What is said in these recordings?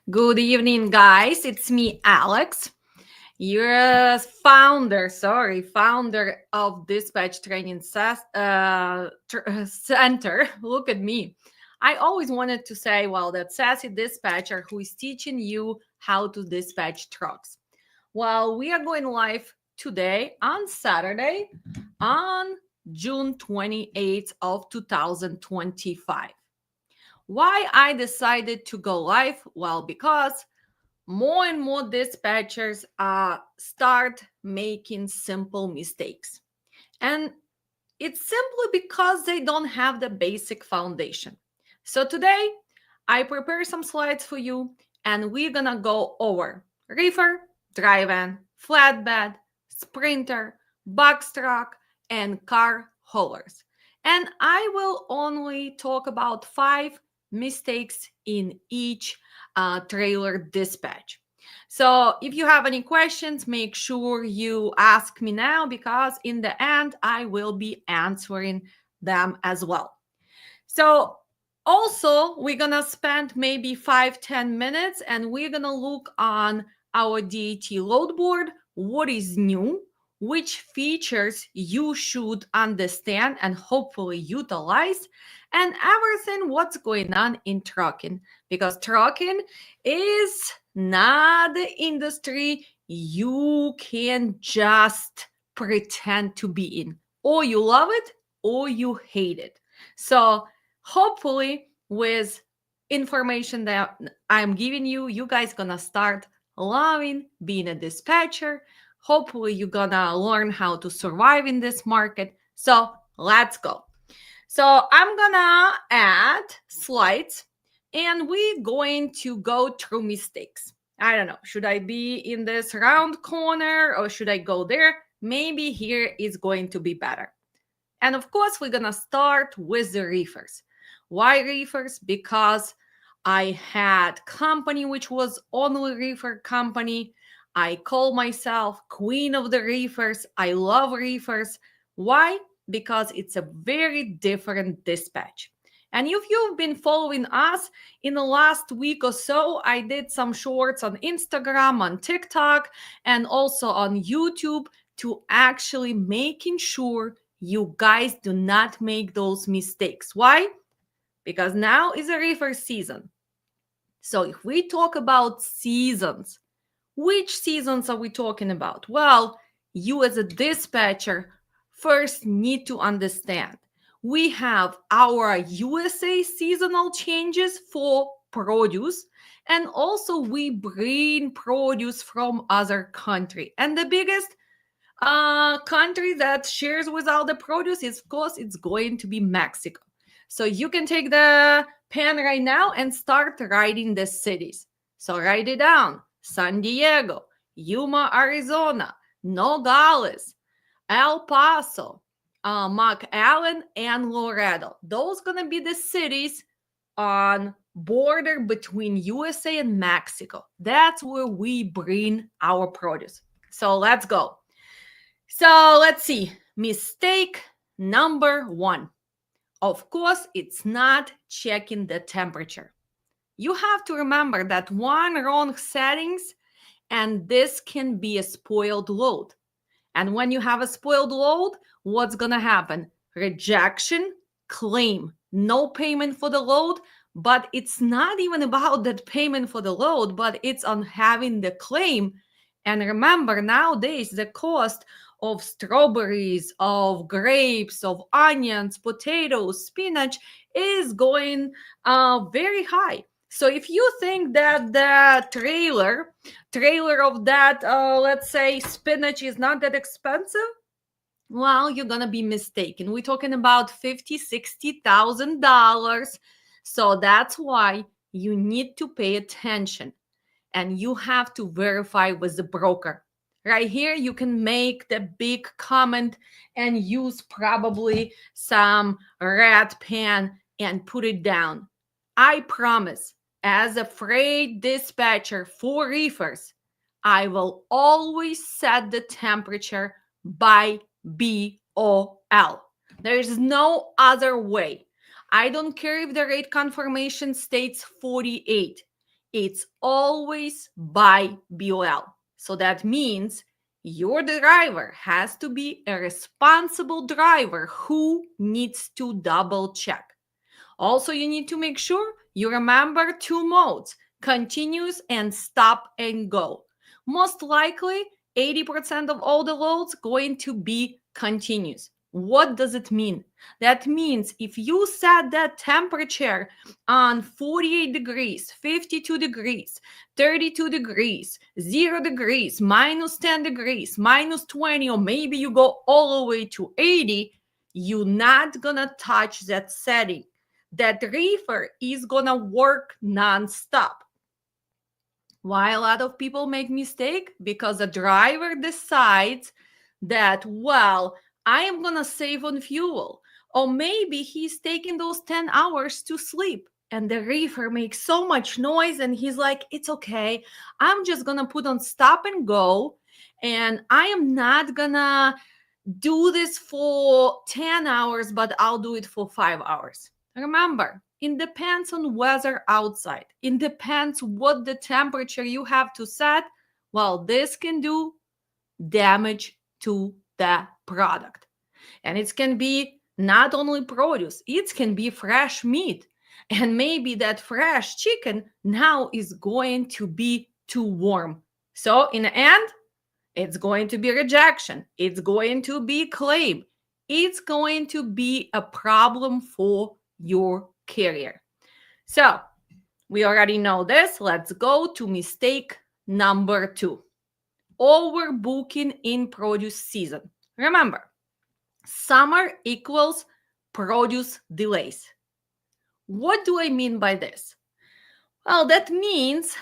Good evening, guys. It's me, Alex. You're a founder of Dispatch Training Center. Look at me. I always wanted to say, well, that sassy dispatcher who is teaching you how to dispatch trucks. Well, we are going live today on Saturday on June 28th of 2025. Why I decided to go live? Well, because more and more dispatchers start making simple mistakes. And it's simply because they don't have the basic foundation. So today, I prepare some slides for you, and we're gonna go over reefer, dry van, flatbed, sprinter, box truck, and car haulers. And I will only talk about 5 mistakes in each trailer dispatch. So if you have any questions, make sure you ask me now because in the end, I will be answering them as well. So also, we're gonna spend maybe 5-10 minutes and we're gonna look on our DAT load board, what is new, which features you should understand and hopefully utilize, and everything what's going on in trucking. Because trucking is not the industry you can just pretend to be in. Or you love it or you hate it. So hopefully with information that I'm giving you, you guys gonna start loving being a dispatcher. Hopefully you're gonna learn how to survive in this market. So let's go. So I'm gonna add slides and we're going to go through mistakes. I don't know, should I be in this round corner or should I go there? Maybe here is going to be better. And of course, we're gonna start with the reefers. Why reefers? Because I had company which was only reefer company. I call myself queen of the reefers. I love reefers. Why? Because it's a very different dispatch. And if you've been following us in the last week or so, I did some shorts on Instagram, on TikTok, and also on YouTube to actually making sure you guys do not make those mistakes. Why? Because now is a reefer season. So if we talk about seasons, which seasons are we talking about? Well, you as a dispatcher first need to understand we have our USA seasonal changes for produce, and also we bring produce from other country. And the biggest country that shares with all the produce is, of course, it's going to be Mexico. So you can take the pen right now and start writing the cities. So write it down: San Diego, Yuma, Arizona, Nogales, El Paso, McAllen, and Laredo. Those gonna be the cities on border between USA and Mexico. That's where we bring our produce. So let's go. So let's see. Mistake number 1. Of course, it's not checking the temperature. You have to remember that one wrong settings and this can be a spoiled load. And when you have a spoiled load, what's going to happen? Rejection, claim, no payment for the load. But it's not even about that payment for the load, but it's on having the claim. And remember, nowadays, the cost of strawberries, of grapes, of onions, potatoes, spinach is going very high. So if you think that the trailer of that, let's say, spinach is not that expensive, well, you're gonna be mistaken. We're talking about $50,000-$60,000. So that's why you need to pay attention and you have to verify with the broker. Right here, you can make the big comment and use probably some red pen and put it down. I promise, as a freight dispatcher for reefers, I will always set the temperature by BOL. There is no other way. I don't care if the rate confirmation states 48. It's always by BOL. So that means your driver has to be a responsible driver who needs to double check. Also, you need to make sure you remember two modes: continuous and stop and go. Most likely, 80% of all the loads going to be continuous. What does it mean? That means if you set that temperature on 48 degrees, 52 degrees, 32 degrees, 0 degrees, minus 10 degrees, minus 20, or maybe you go all the way to 80, you're not gonna touch that setting. That reefer is gonna work non-stop. Why a lot of people make mistake? Because the driver decides that, well, I am gonna save on fuel, or maybe he's taking those 10 hours to sleep, and the reefer makes so much noise and he's like, it's okay, I'm just gonna put on stop and go, and I am not gonna do this for 10 hours, but I'll do it for 5 hours. Remember, it depends on weather outside. It depends what the temperature you have to set. Well, this can do damage to the product. And it can be not only produce, it can be fresh meat. And maybe that fresh chicken now is going to be too warm. So in the end, it's going to be rejection. It's going to be claim. It's going to be a problem for your carrier. So we already know this. Let's go to mistake number 2. Overbooking in produce season. Remember, summer equals produce delays. What do I mean by this? Well, that means,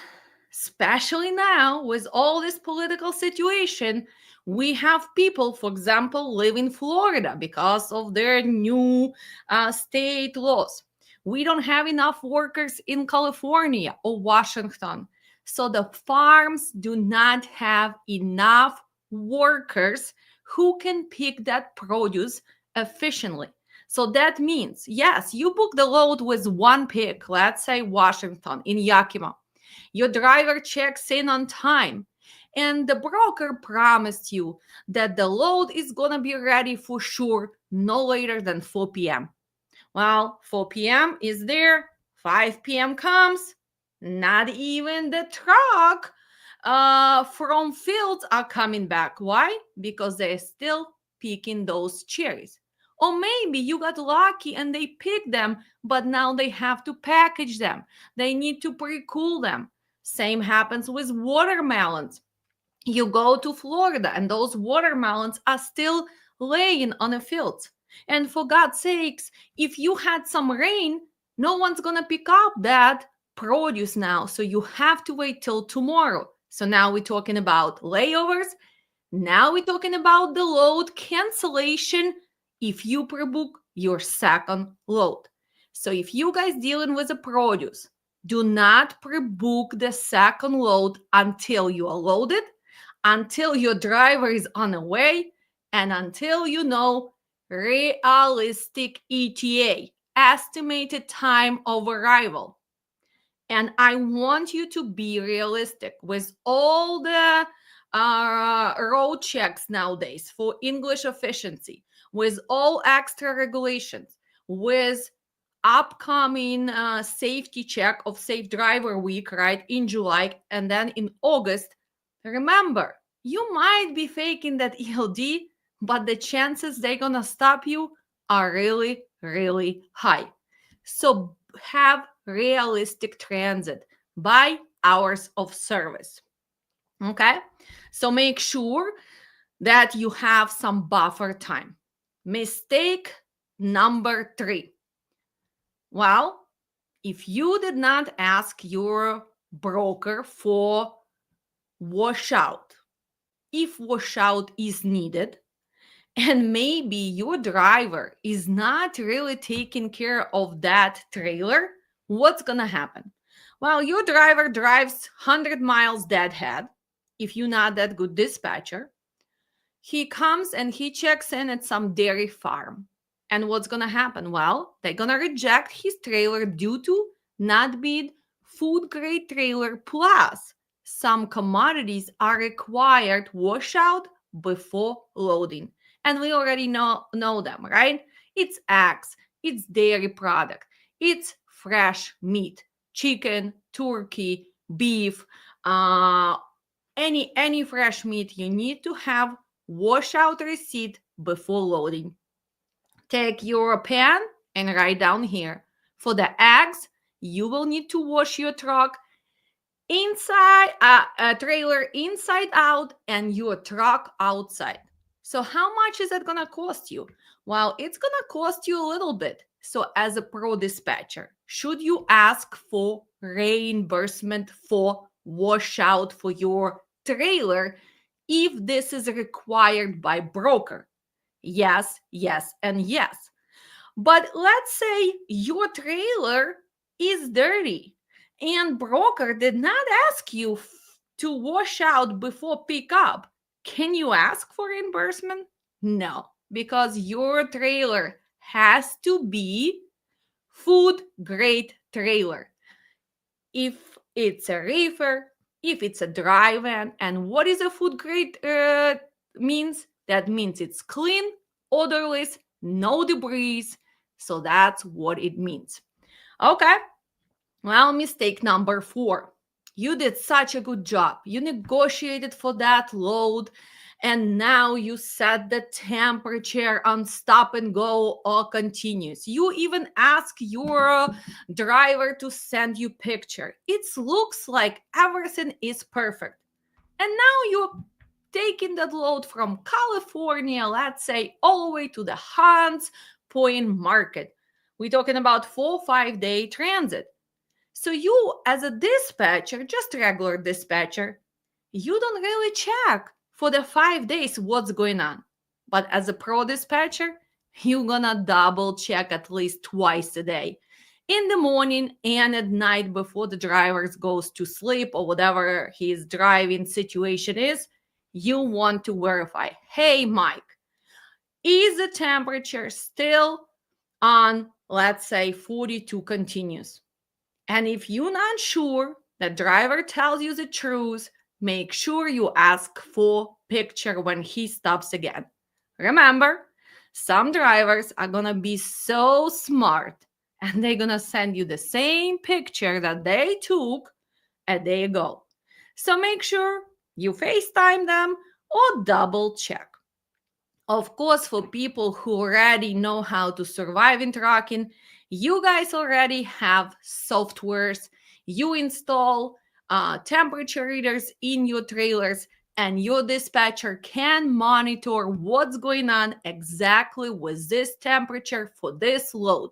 especially now with all this political situation, we have people, for example, live in Florida because of their new state laws. We don't have enough workers in California or Washington. So the farms do not have enough workers who can pick that produce efficiently. So that means, yes, you book the load with one pick, let's say Washington in Yakima. Your driver checks in on time, and the broker promised you that the load is going to be ready for sure no later than 4 p.m. Well, 4 p.m. is there, 5 p.m. comes, not even the truck from fields are coming back. Why? Because they're still picking those cherries. Or maybe you got lucky and they picked them, but now they have to package them. They need to pre-cool them. Same happens with watermelons. You go to Florida and those watermelons are still laying on the fields. And for God's sakes, if you had some rain, no one's going to pick up that produce now. So you have to wait till tomorrow. So now we're talking about layovers. Now we're talking about the load cancellation if you pre-book your second load. So if you guys dealing with a produce, do not pre-book the second load until you are loaded, until your driver is on the way, and until you know realistic ETA, estimated time of arrival. And I want you to be realistic with all the road checks nowadays for English efficiency, with all extra regulations, with upcoming safety check of Safe Driver Week, right, in July, and then in August. Remember, you might be faking that ELD, but the chances they're gonna stop you are really, really high. So have realistic transit by hours of service. Okay? So make sure that you have some buffer time. Mistake number 3. Well, if you did not ask your broker for washout, if washout is needed, and maybe your driver is not really taking care of that trailer, what's going to happen? Well, your driver drives 100 miles deadhead, if you're not that good dispatcher. He comes and he checks in at some dairy farm. And what's going to happen? Well, they're going to reject his trailer due to not being food grade trailer plus some commodities are required washout before loading. And we already know them, right? It's eggs, it's dairy product, it's fresh meat, chicken, turkey, beef, uh, any fresh meat. You need to have washout receipt before loading. Take your pen and write down here. For the eggs, you will need to wash your truck inside a trailer inside out and your truck outside. So how much is it going to cost you? Well, it's going to cost you a little bit. So as a pro dispatcher, should you ask for reimbursement for washout for your trailer if this is required by broker? Yes, yes, and yes. But let's say your trailer is dirty and broker did not ask you to wash out before pickup. Can you ask for reimbursement? No, because your trailer has to be food grade trailer. If it's a reefer, if it's a dry van, and what is a food grade means? That means it's clean, odorless, no debris. So that's what it means. Okay. Well, mistake number 4. You did such a good job. You negotiated for that load, and now you set the temperature on stop and go or continuous. You even ask your driver to send you picture. It looks like everything is perfect. And now you're taking that load from California, let's say, all the way to the Hunts Point Market. We're talking about 4-5 day transit. So you, as a dispatcher, just regular dispatcher, you don't really check for the 5 days what's going on. But as a pro dispatcher, you're gonna double check at least twice a day. In the morning and at night before the driver goes to sleep or whatever his driving situation is, you want to verify, hey, Mike, is the temperature still on, let's say, 42 continuous? And if you're not sure, the driver tells you the truth, make sure you ask for picture when he stops again. Remember, some drivers are going to be so smart and they're going to send you the same picture that they took a day ago. So make sure you FaceTime them or double check. Of course, for people who already know how to survive in trucking, you guys already have softwares. You install temperature readers in your trailers, and your dispatcher can monitor what's going on exactly with this temperature for this load.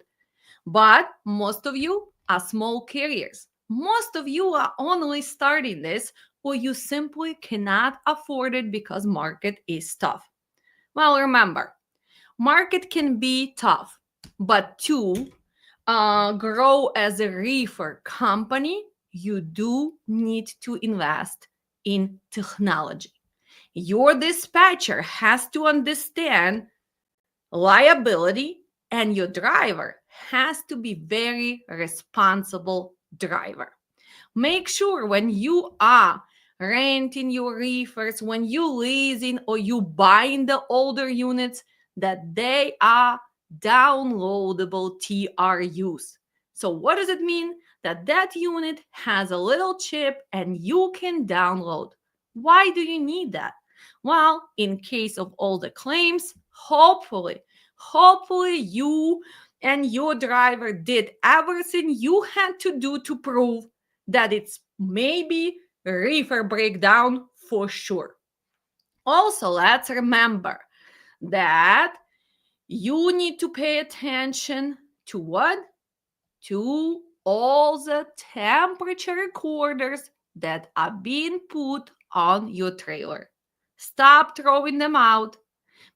But most of you are small carriers. Most of you are only starting this, or you simply cannot afford it because market is tough. Well, remember, market can be tough, but to grow as a reefer company, you do need to invest in technology. Your dispatcher has to understand liability, and your driver has to be very responsible driver. Make sure when you are renting your reefers, when you leasing or you buying the older units, that they are downloadable TRUs. So what does it mean? That unit has a little chip and you can download. Why do you need that? Well, in case of all the claims, hopefully you and your driver did everything you had to do to prove that it's maybe reefer breakdown for sure. Also, let's remember that you need to pay attention to what? To all the temperature recorders that are being put on your trailer. Stop throwing them out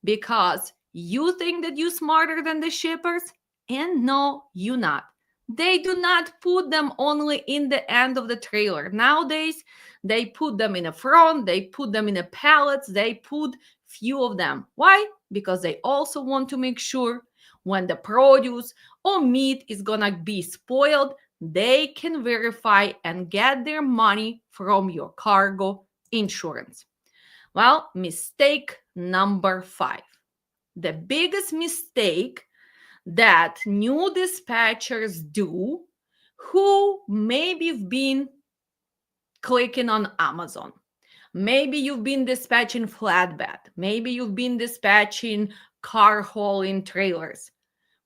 because you think that you're smarter than the shippers, and no, you're not. They do not put them only in the end of the trailer. Nowadays, they put them in the front, they put them in the pallets, they put few of them. Why? Because they also want to make sure when the produce or meat is gonna be spoiled, they can verify and get their money from your cargo insurance. Well, mistake number 5. The biggest mistake that new dispatchers do, who maybe have been clicking on Amazon. Maybe you've been dispatching flatbed. Maybe you've been dispatching car hauling trailers.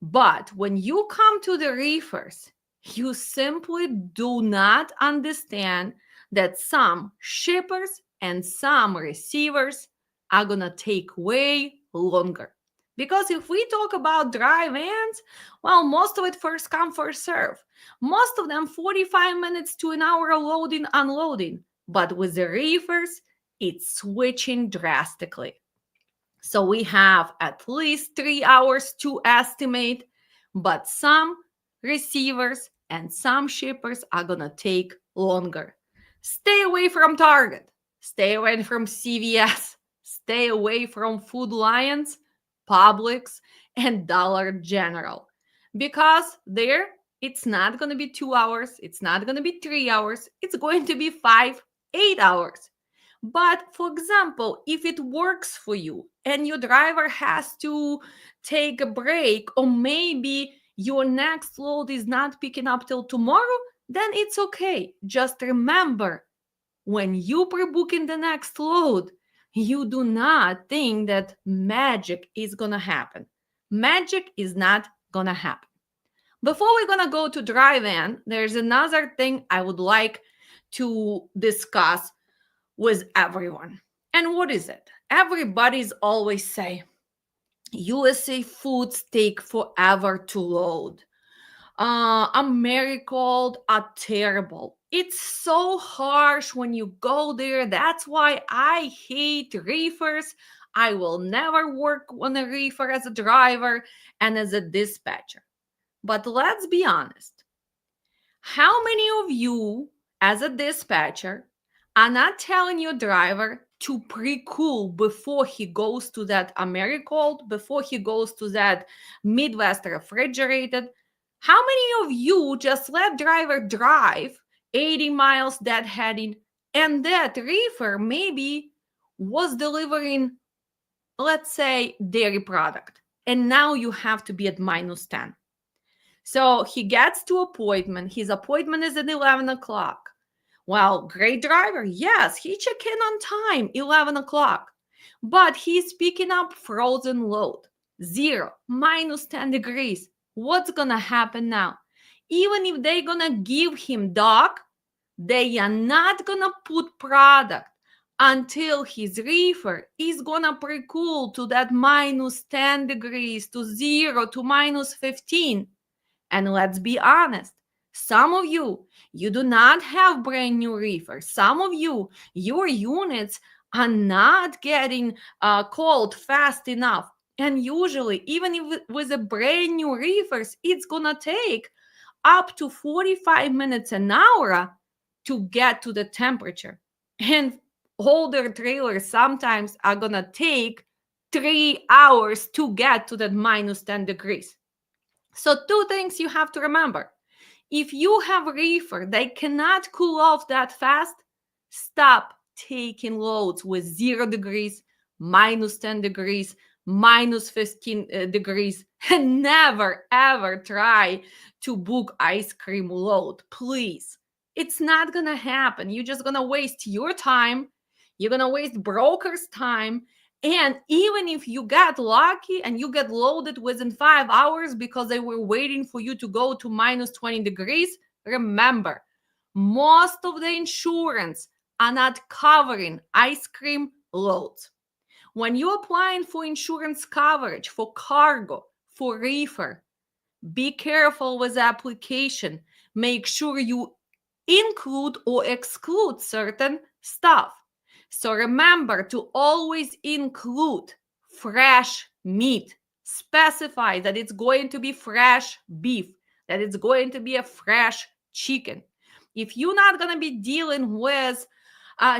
But when you come to the reefers, you simply do not understand that some shippers and some receivers are going to take way longer. Because if we talk about dry vans, well, most of it first come, first serve. Most of them 45 minutes to an hour loading, unloading. But with the reefers, it's switching drastically. So we have at least 3 hours to estimate, but some receivers and some shippers are going to take longer. Stay away from Target. Stay away from CVS. Stay away from Food Lions, Publix, and Dollar General. Because there, it's not going to be 2 hours. It's not going to be 3 hours. It's going to be 5, 8 hours. But for example, if it works for you and your driver has to take a break, or maybe your next load is not picking up till tomorrow, then it's okay. Just remember, when you pre-book in the next load, you do not think that magic is going to happen. Magic is not going to happen. Before we're going to go to dry van, there's another thing I would like to discuss with everyone. And what is it? Everybody's always say, USA foods take forever to load. Americold are terrible. It's so harsh when you go there. That's why I hate reefers. I will never work on a reefer as a driver and as a dispatcher. But let's be honest. How many of you, as a dispatcher, are not telling your driver to pre-cool before he goes to that Americold, before he goes to that Midwest refrigerated? How many of you just let driver drive 80 miles deadheading, and that reefer maybe was delivering, let's say, dairy product, and now you have to be at -10? So he gets to appointment. His appointment is at 11 o'clock. Well, great driver. Yes, he checked in on time, 11 o'clock. But he's picking up frozen load. 0, -10 degrees. What's going to happen now? Even if they're going to give him dock, they are not going to put product until his reefer is going to pre-cool to that -10 degrees, to 0, to -15. And let's be honest, some of you do not have brand new reefers. Some of you, your units are not getting cold fast enough. And usually, even if with a brand new reefers, it's going to take up to 45 minutes an hour to get to the temperature. And older trailers sometimes are going to take 3 hours to get to that -10 degrees. So 2 things you have to remember. If you have reefer, they cannot cool off that fast, stop taking loads with 0 degrees, -10 degrees, -15 degrees, and never ever try to book ice cream load, please. It's not gonna happen. You're just gonna waste your time. You're gonna waste brokers' time. And even if you get lucky and you get loaded within 5 hours because they were waiting for you to go to -20 degrees, remember, most of the insurance are not covering ice cream loads. When you're applying for insurance coverage for cargo, for reefer, be careful with the application. Make sure you include or exclude certain stuff. So remember to always include fresh meat. Specify that it's going to be fresh beef, that it's going to be a fresh chicken. If you're not going to be dealing with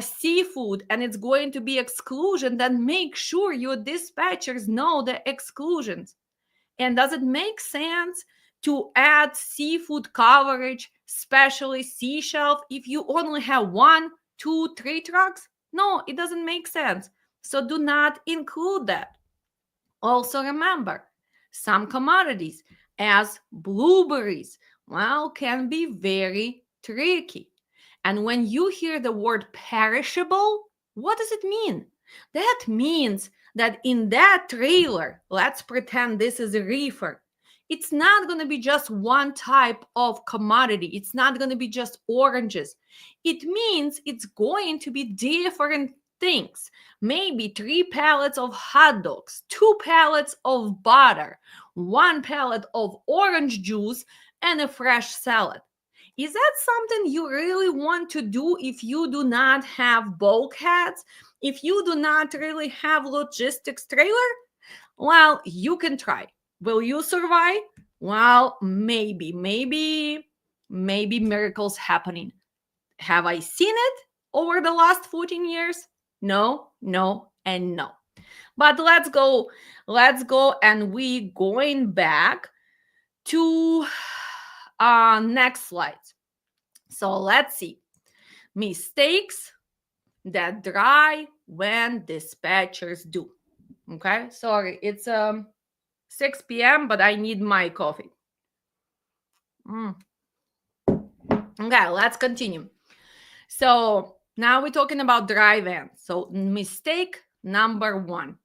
seafood and it's going to be exclusion, then make sure your dispatchers know the exclusions. And does it make sense to add seafood coverage, especially sea shelf, if you only have 1, 2, 3 trucks? No, it doesn't make sense. So do not include that. Also remember, some commodities, as blueberries, well, can be very tricky. And when you hear the word perishable, what does it mean? That means that in that trailer, let's pretend this is a reefer, it's not going to be just one type of commodity. It's not going to be just oranges. It means it's going to be different things. Maybe 3 pallets of hot dogs, 2 pallets of butter, 1 pallet of orange juice, and a fresh salad. Is that something you really want to do if you do not have bulkheads? If you do not really have logistics trailer? Well, you can try. Will you survive? Well, maybe miracles happening. Have I seen it over the last 14 years? No, no, and no. But let's go, and we going back to next slide. So let's see. Mistakes that dry when dispatchers do. Okay, sorry, it's 6 p.m., but I need my coffee. Okay, let's continue. So now we're talking about dry van. So mistake number 1,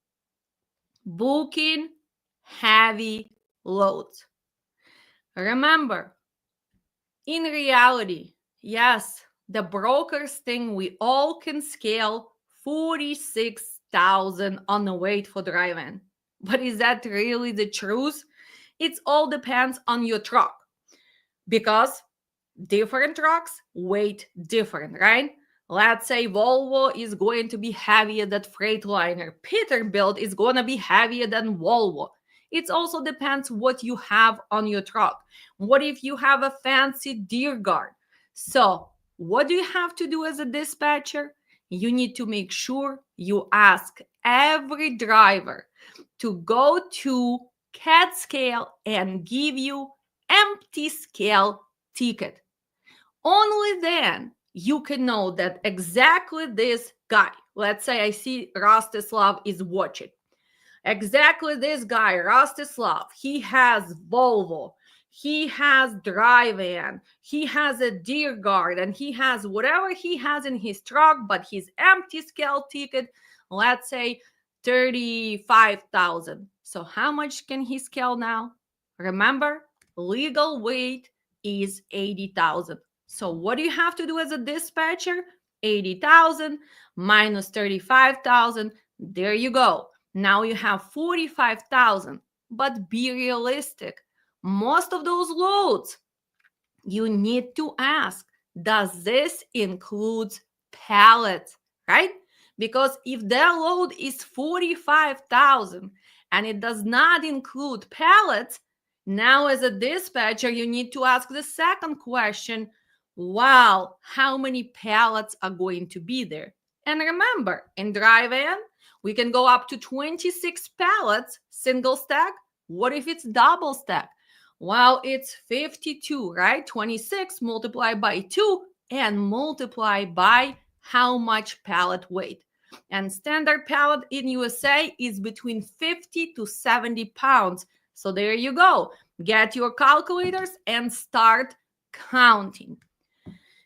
booking heavy loads. Remember, in reality, yes, the brokers think we all can scale 46,000 on the weight for dry van. But is that really the truth? It all depends on your truck, because different trucks weight different, right? Let's say Volvo is going to be heavier than Freightliner. Peterbilt is going to be heavier than Volvo. It also depends what you have on your truck. What if you have a fancy Deer Guard? So what do you have to do as a dispatcher? You need to make sure you ask every driver to go to CAT scale and give you empty scale ticket. Only then you can know that exactly this guy, let's say I see Rostislav is watching. Exactly this guy, Rostislav, he has Volvo, he has dry van, he has a Deer Guard, and he has whatever he has in his truck, but his empty scale ticket, let's say 35,000. So how much can he scale now? Remember, legal weight is 80,000. So what do you have to do as a dispatcher? 80,000 minus 35,000. There you go. Now you have 45,000. But be realistic. Most of those loads, you need to ask, does this include pallets, right? Because if their load is 45,000 and it does not include pallets, now as a dispatcher, you need to ask the second question, wow, how many pallets are going to be there? And remember, in dry van, we can go up to 26 pallets, single stack. What if it's double stack? Well, it's 52, right? 26 multiplied by 2 and multiply by how much pallet weight. And standard pallet in USA is between 50 to 70 pounds. So there you go. Get your calculators and start counting.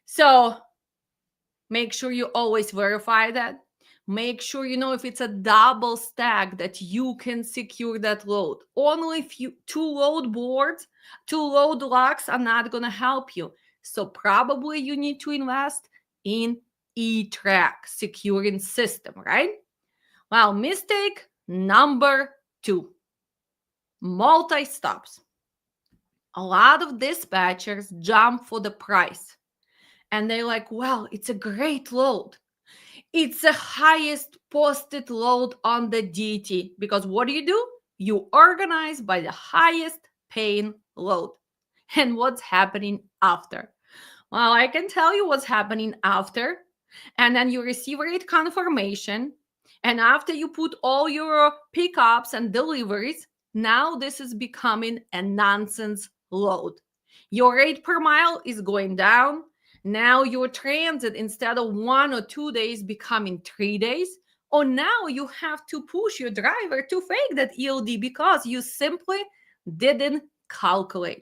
So make sure you always verify that. Make sure you know if it's a double stack that you can secure that load. Only if you two load locks are not going to help you. So probably you need to invest in E-Track securing system, right? Well, mistake number 2, multi-stops. A lot of dispatchers jump for the price. And they're like, well, it's a great load. It's the highest posted load on the DT, because what do? You organize by the highest paying load. And what's happening after? Well, I can tell you what's happening after. And then you receive rate confirmation. And after you put all your pickups and deliveries, now this is becoming a nonsense load. Your rate per mile is going down. Now your transit, instead of 1 or 2 days, becoming 3 days. Or now you have to push your driver to fake that ELD because you simply didn't calculate.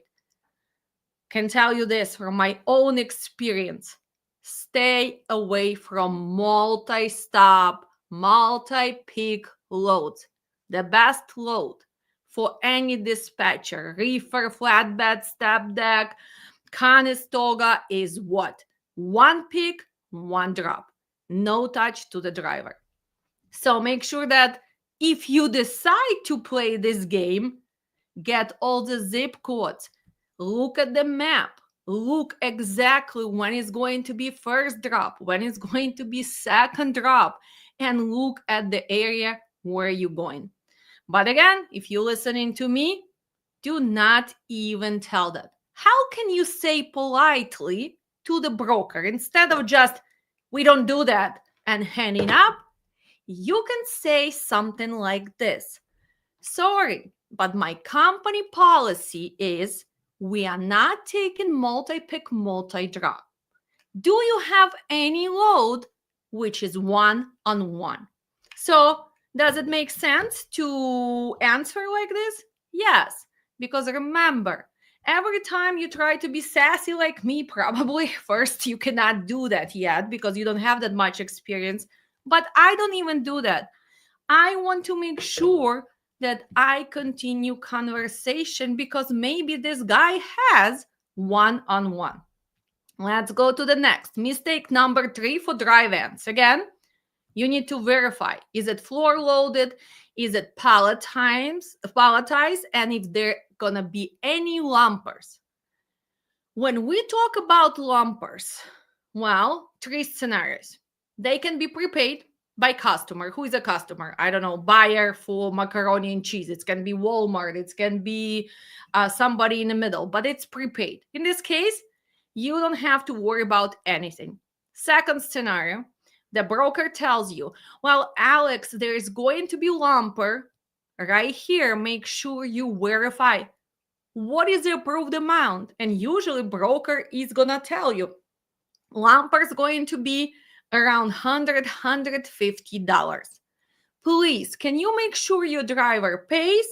Can tell you this from my own experience. Stay away from multi-stop, multi-peak loads. The best load for any dispatcher, reefer, flatbed, step deck, Conestoga, is what? One peak, one drop. No touch to the driver. So make sure that if you decide to play this game, get all the zip codes, look at the map, look exactly when it's going to be first drop, when it's going to be second drop, and look at the area where you're going. But again, if you're listening to me, do not even tell that. How can you say politely to the broker, instead of just, we don't do that, and hanging up? You can say something like this. Sorry, but my company policy is we are not taking multi-pick, multi-drop. Do you have any load which is one-on-one? So does it make sense to answer like this? Yes, because remember, every time you try to be sassy like me, probably first you cannot do that yet because you don't have that much experience. But I don't even do that. I want to make sure that I continue conversation because maybe this guy has one-on-one. Let's go to the next. Mistake number 3 for dry vans. Again, you need to verify. Is it floor loaded? Is it palletized? And if there gonna be any lumpers. When we talk about lumpers, well, 3 scenarios. They can be prepaid by customer. Who is a customer? I don't know, buyer for macaroni and cheese. It can be Walmart. It can be somebody in the middle, but it's prepaid. In this case, you don't have to worry about anything. Second scenario, the broker tells you, well, Alex, there is going to be lumper right here. Make sure you verify what is the approved amount. And usually broker is going to tell you, lumper is going to be around $100-$150. Please, can you make sure your driver pays?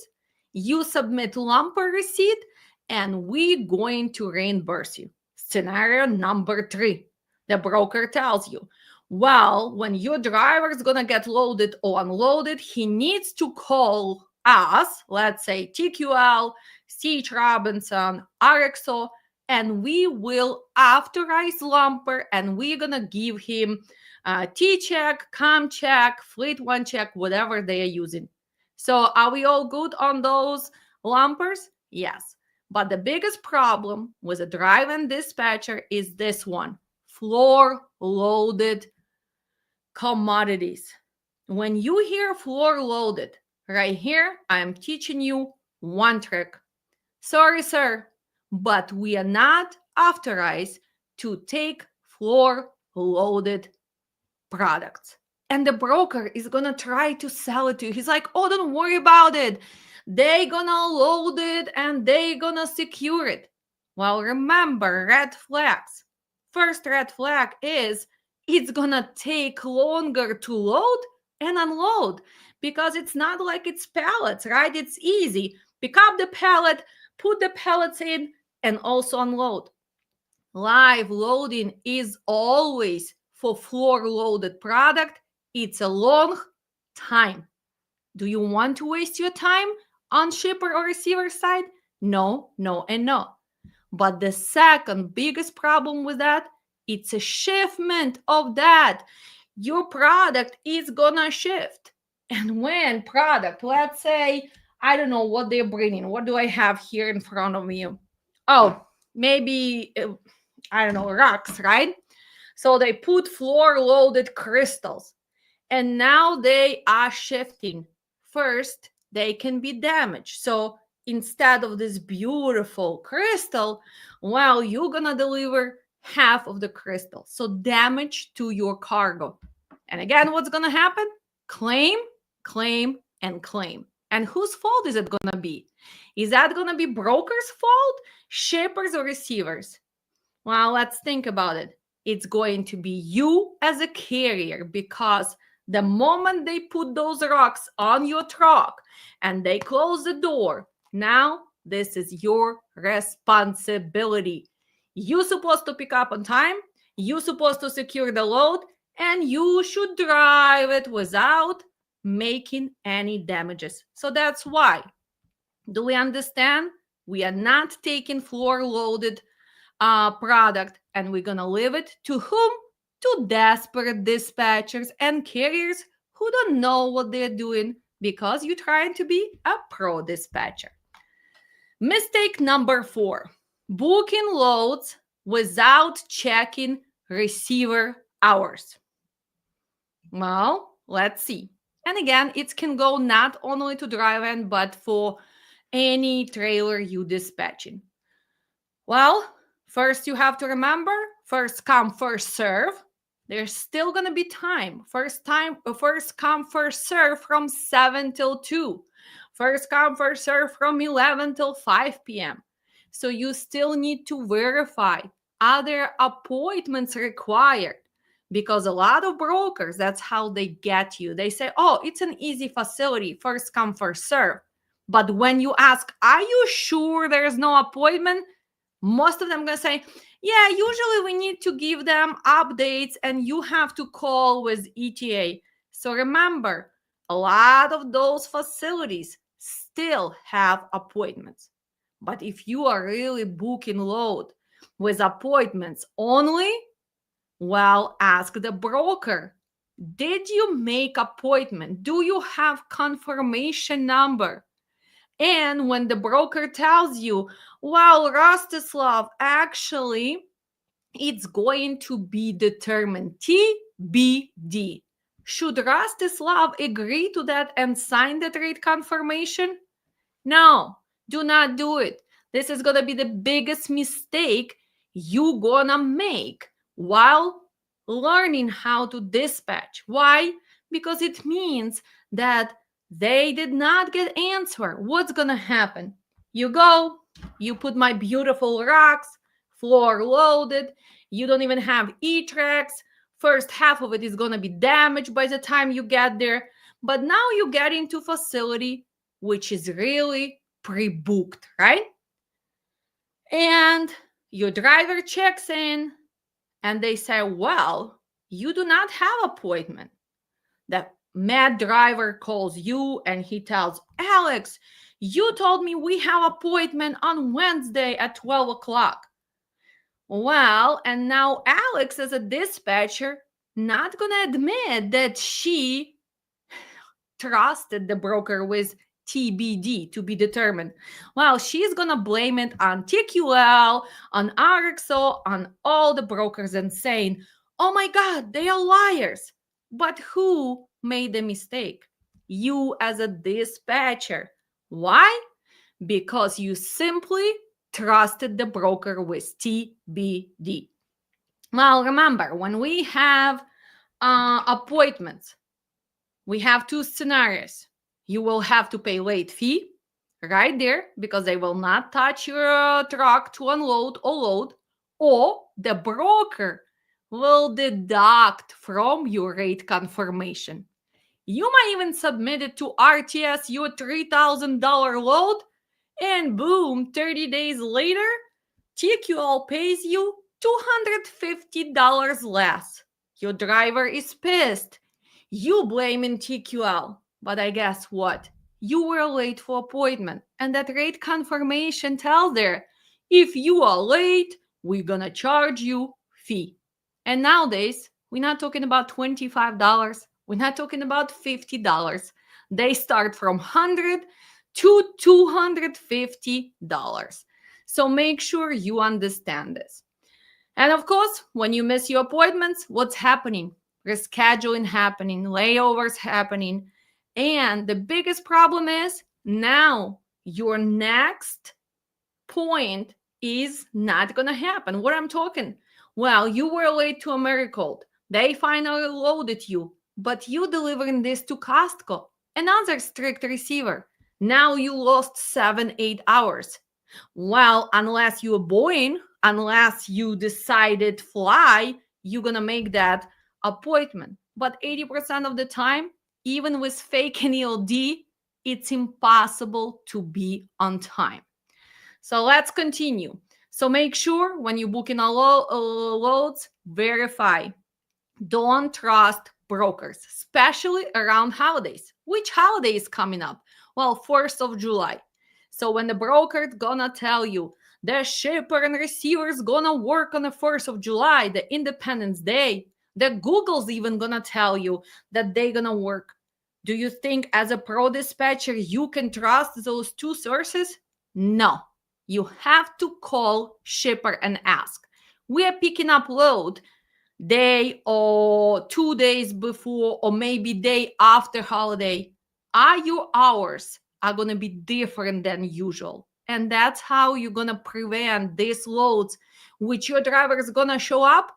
You submit lumper receipt and we're going to reimburse you. Scenario number 3, the broker tells you, well, when your driver is going to get loaded or unloaded, he needs to call us, let's say TQL, C.H. Robinson, RXO, and we will authorize lumper and we're going to give him T-check, COM-check, Fleet One check, whatever they are using. So are we all good on those lumpers? Yes. But the biggest problem with a drive and dispatcher is this one, floor loaded commodities. When you hear floor loaded, right here, I'm teaching you one trick. Sorry, sir, but we are not authorized to take floor loaded products. And the broker is going to try to sell it to you. He's like, oh, don't worry about it. They're going to load it and they're going to secure it. Well, remember, red flags. First red flag is it's going to take longer to load and unload because it's not like it's pallets, right? It's easy. Pick up the pallet, put the pallets in, and also unload. Live loading is always for floor loaded product. It's a long time. Do you want to waste your time on shipper or receiver side? No, no, and no. But the second biggest problem with that, it's a shipment of that. Your product is gonna shift. And when product, let's say, I don't know what they're bringing. What do I have here in front of me? Oh, maybe, I don't know, rocks, right? So they put floor loaded crystals. And now they are shifting. First, they can be damaged. So instead of this beautiful crystal, well, you're going to deliver half of the crystal. So damage to your cargo. And again, what's going to happen? Claim, claim, and claim. And whose fault is it going to be? Is that going to be broker's fault, shippers, or receivers? Well, let's think about it. It's going to be you as a carrier, because the moment they put those rocks on your truck and they close the door, now this is your responsibility. You're supposed to pick up on time, you're supposed to secure the load, and you should drive it without making any damages. So that's why. Do we understand? We are not taking floor loaded product, and we're gonna leave it to whom? To desperate dispatchers and carriers who don't know what they're doing, because you're trying to be a pro dispatcher. Mistake number 4: booking loads without checking receiver hours. Well, let's see. And again, it can go not only to dry van, but for any trailer you dispatching. Well, first you have to remember, first come, first serve. There's still going to be time. First come, first serve from 7 till 2. First come, first serve from 11 till 5 p.m. So you still need to verify, are there appointments required? Because a lot of brokers, that's how they get you. They say, oh, it's an easy facility, first come, first serve. But when you ask, are you sure there's no appointment? Most of them are going to say, yeah, usually we need to give them updates and you have to call with ETA. So remember, a lot of those facilities still have appointments. But if you are really booking load with appointments only, well, ask the broker. Did you make appointment? Do you have confirmation number? And when the broker tells you, well, Rostislav, actually, it's going to be determined, TBD. Should Rostislav agree to that and sign that rate confirmation? No, do not do it. This is going to be the biggest mistake you're going to make while learning how to dispatch. Why? Because it means that they did not get answer. What's going to happen? You go, you put my beautiful rocks, floor loaded. You don't even have E-tracks. First half of it is going to be damaged by the time you get there. But now you get into facility, which is really pre-booked, right? And your driver checks in and they say, well, you do not have appointment. The mad driver calls you and he tells, Alex, you told me we have appointment on Wednesday at 12 o'clock. Well, and now Alex, as a dispatcher, not going to admit that she trusted the broker with TBD, to be determined. Well, she's going to blame it on TQL, on RXO, on all the brokers and saying, oh my God, they are liars. But who made the mistake? You as a dispatcher. Why? Because you simply trusted the broker with TBD. Well, remember, when we have appointments, we have 2 scenarios. You will have to pay late fee right there because they will not touch your truck to unload or load, or the broker will deduct from your rate confirmation. You might even submit it to RTS your $3,000 load, and boom, 30 days later, TQL pays you $250 less. Your driver is pissed. You blaming TQL. But I guess what? You were late for appointment. And that rate confirmation tells there, if you are late, we're gonna charge you fee. And nowadays, we're not talking about $25. We're not talking about $50. They start from $100 to $250. So make sure you understand this. And of course, when you miss your appointments, what's happening? Rescheduling happening, layovers happening. And the biggest problem is now your next point is not going to happen. What I'm talking? Well, you were late to Americold. They finally loaded you, but you delivering this to Costco, another strict receiver. Now you lost 7, 8 hours. Well, unless you're Boeing, unless you decided fly, you're gonna make that appointment. But 80% of the time, even with fake NELD, it's impossible to be on time. So let's continue. So make sure when you book in a loads, verify. Don't trust brokers, especially around holidays. Which holiday is coming up? Well, 4th of July. So when the broker gonna tell you the shipper and receiver is gonna work on the 1st of July, the Independence Day, the Google's even gonna tell you that they're gonna work. Do you think as a pro dispatcher you can trust those two sources? No. You have to call shipper and ask. We are picking up load day or 2 days before or maybe day after holiday. Are your hours are going to be different than usual? And that's how you're going to prevent these loads which your driver is going to show up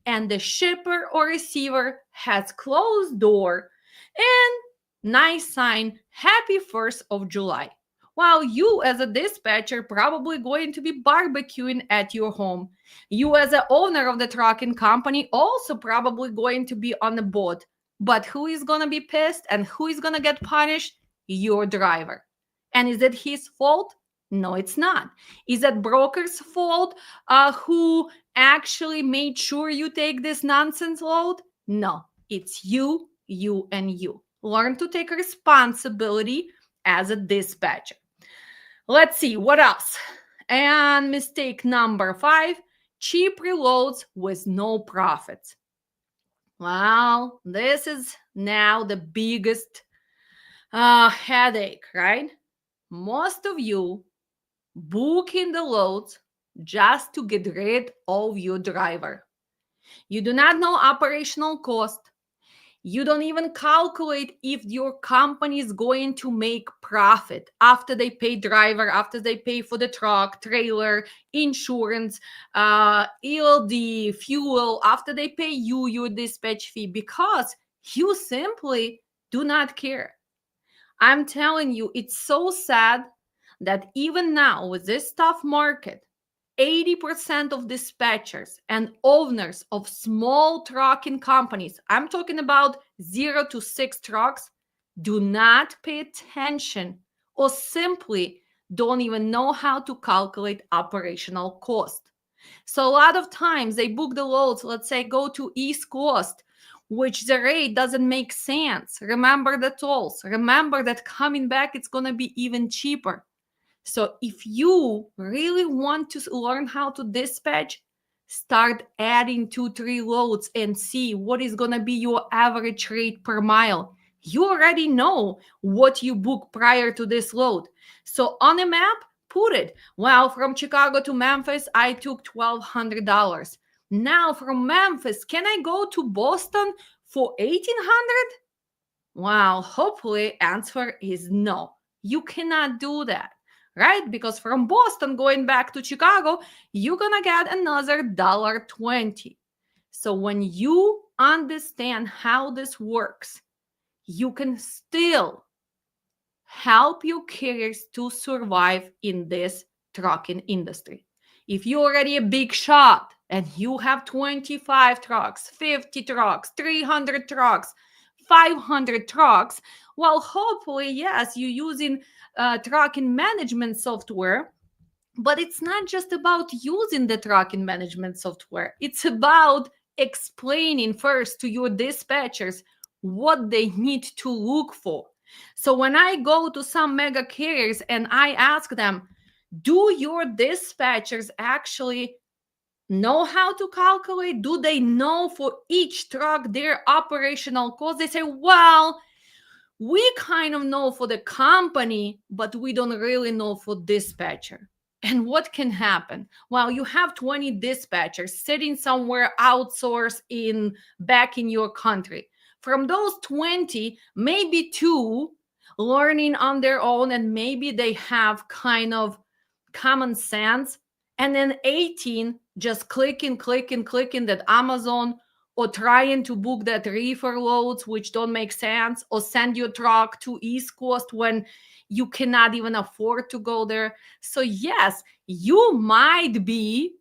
and the shipper or receiver has closed door and nice sign, happy 1st of July. While you as a dispatcher probably going to be barbecuing at your home. You as the owner of the trucking company also probably going to be on the boat. But who is going to be pissed and who is going to get punished? Your driver. And is it his fault? No, it's not. Is it broker's fault who actually made sure you take this nonsense load? No, it's you, and you. Learn to take responsibility as a dispatcher. Let's see what else. And mistake number 5, cheap reloads with no profits. Well, this is now the biggest headache, right? Most of you booking the loads just to get rid of your driver. You do not know operational cost. You don't even calculate if your company is going to make profit after they pay driver, after they pay for the truck, trailer, insurance, ELD, fuel, after they pay you your dispatch fee, because you simply do not care. I'm telling you, it's so sad that even now with this tough market, 80% of dispatchers and owners of small trucking companies, I'm talking about 0 to 6 trucks, do not pay attention or simply don't even know how to calculate operational cost. So a lot of times they book the loads, let's say go to East Coast, which the rate doesn't make sense. Remember the tolls. Remember that coming back, it's going to be even cheaper. So if you really want to learn how to dispatch, start adding 2-3 loads and see what is going to be your average rate per mile. You already know what you booked prior to this load. So on a map, put it. Well, from Chicago to Memphis, I took $1,200. Now from Memphis, can I go to Boston for $1,800? Well, hopefully answer is no. You cannot do that. Right? Because from Boston going back to Chicago, you're going to get another $1.20. So when you understand how this works, you can still help your carriers to survive in this trucking industry. If you're already a big shot and you have 25 trucks, 50 trucks, 300 trucks, 500 trucks, well, hopefully, yes, you're using trucking management software, but it's not just about using the trucking management software. It's about explaining first to your dispatchers what they need to look for. So when I go to some mega carriers and I ask them, do your dispatchers actually know how to calculate? Do they know for each truck their operational cost? They say, well, we kind of know for the company, but we don't really know for dispatcher. And what can happen? Well, you have 20 dispatchers sitting somewhere outsourced back in your country. From those 20, maybe 2 learning on their own, and maybe they have kind of common sense. And then 18 just clicking that Amazon or trying to book that reefer loads which don't make sense, or send your truck to East Coast when you cannot even afford to go there. So yes, you might be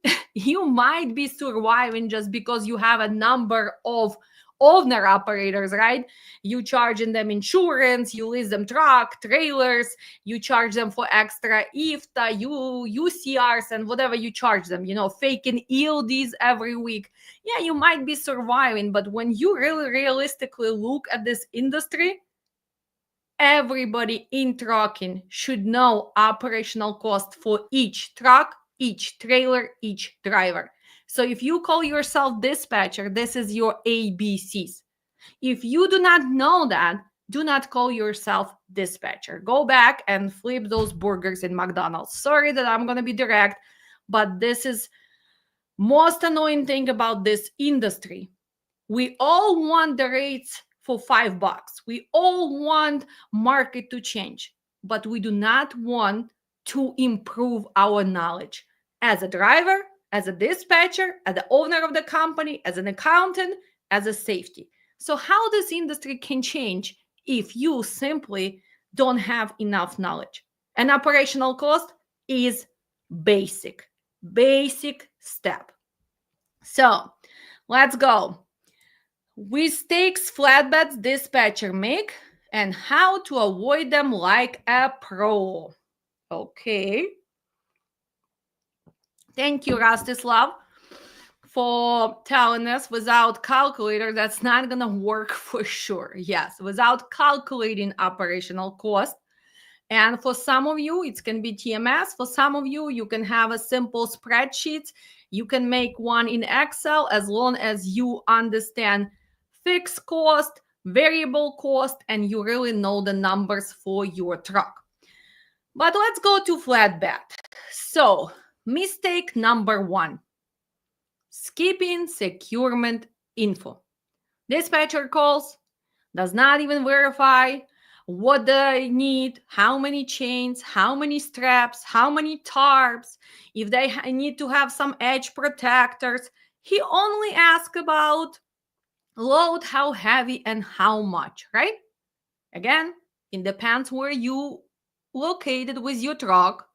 surviving just because you have a number of owner operators, right? You charging them insurance, you lease them truck, trailers, you charge them for extra IFTA, UCRs, and whatever you charge them, faking ELDs every week. Yeah, you might be surviving, but when you really realistically look at this industry, everybody in trucking should know operational cost for each truck, each trailer, each driver. So if you call yourself dispatcher, this is your ABCs. If you do not know that, do not call yourself dispatcher. Go back and flip those burgers in McDonald's. Sorry that I'm going to be direct, but this is most annoying thing about this industry. We all want the rates for $5. We all want market to change, but we do not want to improve our knowledge as a driver, as a dispatcher, as the owner of the company, as an accountant, as a safety. So how this industry can change if you simply don't have enough knowledge? And operational cost is basic step. So let's go. Mistakes flatbeds dispatcher make and how to avoid them like a pro. Okay. Thank you, Rastislav, for telling us without calculator that's not going to work for sure. Yes, without calculating operational cost. And for some of you, it can be TMS. For some of you, you can have a simple spreadsheet. You can make one in Excel as long as you understand fixed cost, variable cost, and you really know the numbers for your truck. But let's go to flatbed. So, mistake number 1, skipping securement info. Dispatcher calls, does not even verify what they need, how many chains, how many straps, how many tarps, if they need to have some edge protectors. He only asks about load, how heavy and how much, right? Again, it depends where you located with your truck.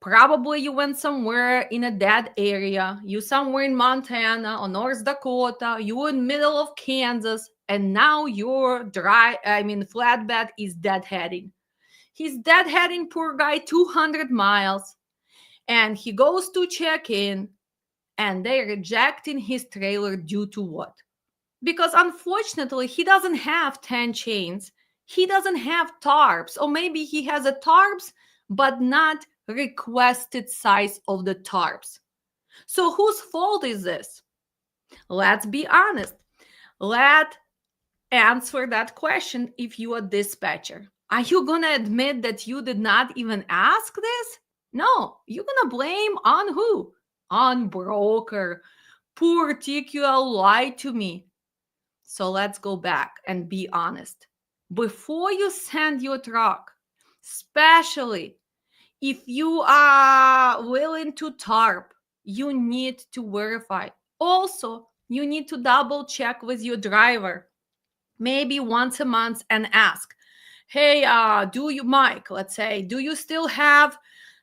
Probably you went somewhere in a dead area. You somewhere in Montana or North Dakota. You in middle of Kansas, and now your flatbed is deadheading. He's deadheading, poor guy, 200 miles, and he goes to check in, and they're rejecting his trailer due to what? Because unfortunately, he doesn't have 10 chains. He doesn't have tarps, or maybe he has a tarps, but not requested size of the tarps. So whose fault is this? Let's be honest. Let's answer that question if you are a dispatcher. Are you going to admit that you did not even ask this? No, you're going to blame on who? On broker. Poor TQL lied to me. So let's go back and be honest. Before you send your truck, especially if you are willing to tarp, you need to verify. Also, you need to double check with your driver, maybe once a month, and ask, hey, Mike, let's say, do you still have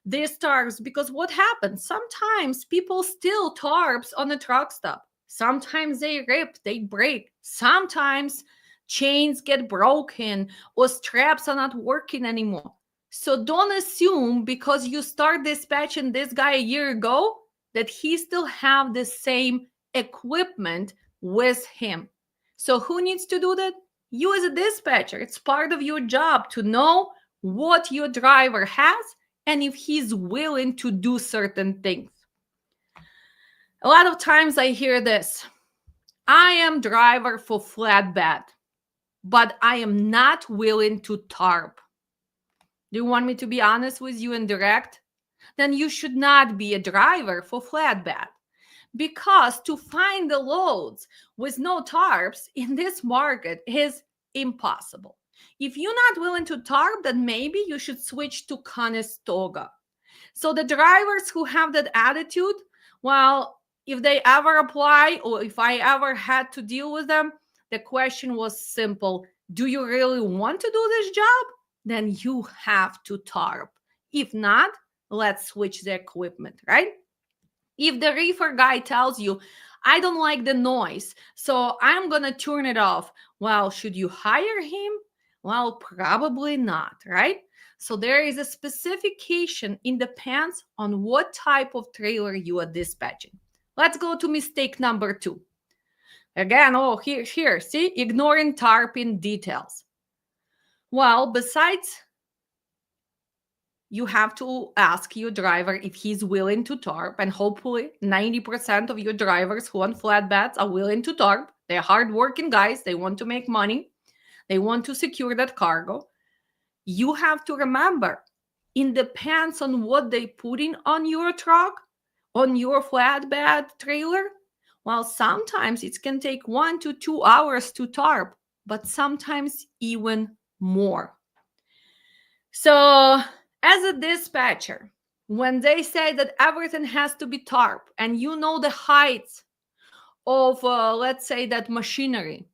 these tarps? Because what happens? Sometimes people steal tarps on a truck stop. Sometimes they rip, they break. Sometimes chains get broken or straps are not working anymore. So don't assume because you start dispatching this guy a year ago that he still have the same equipment with him. So who needs to do that? You as a dispatcher. It's part of your job to know what your driver has and if he's willing to do certain things. A lot of times I hear this. I am driver for flatbed, but I am not willing to tarp. Do you want me to be honest with you and direct? Then you should not be a driver for flatbed. Because to find the loads with no tarps in this market is impossible. If you're not willing to tarp, then maybe you should switch to Conestoga. So the drivers who have that attitude, well, if they ever apply or if I ever had to deal with them, the question was simple. Do you really want to do this job? Then you have to tarp. If not, let's switch the equipment, right? If the reefer guy tells you, I don't like the noise, so I'm gonna turn it off, well, should you hire him? Well, probably not, right? So there is a specification in depends on what type of trailer you are dispatching. Let's go to mistake number 2. Again, here, see, ignoring tarping details. Well, besides, you have to ask your driver if he's willing to tarp, and hopefully 90% of your drivers who on flatbeds are willing to tarp. They're hardworking guys. They want to make money. They want to secure that cargo. You have to remember, it depends on what they putting on your truck, on your flatbed trailer. Well, sometimes it can take 1 to 2 hours to tarp, but sometimes even more. So as a dispatcher, when they say that everything has to be tarp and you know the heights of, let's say, that machinery,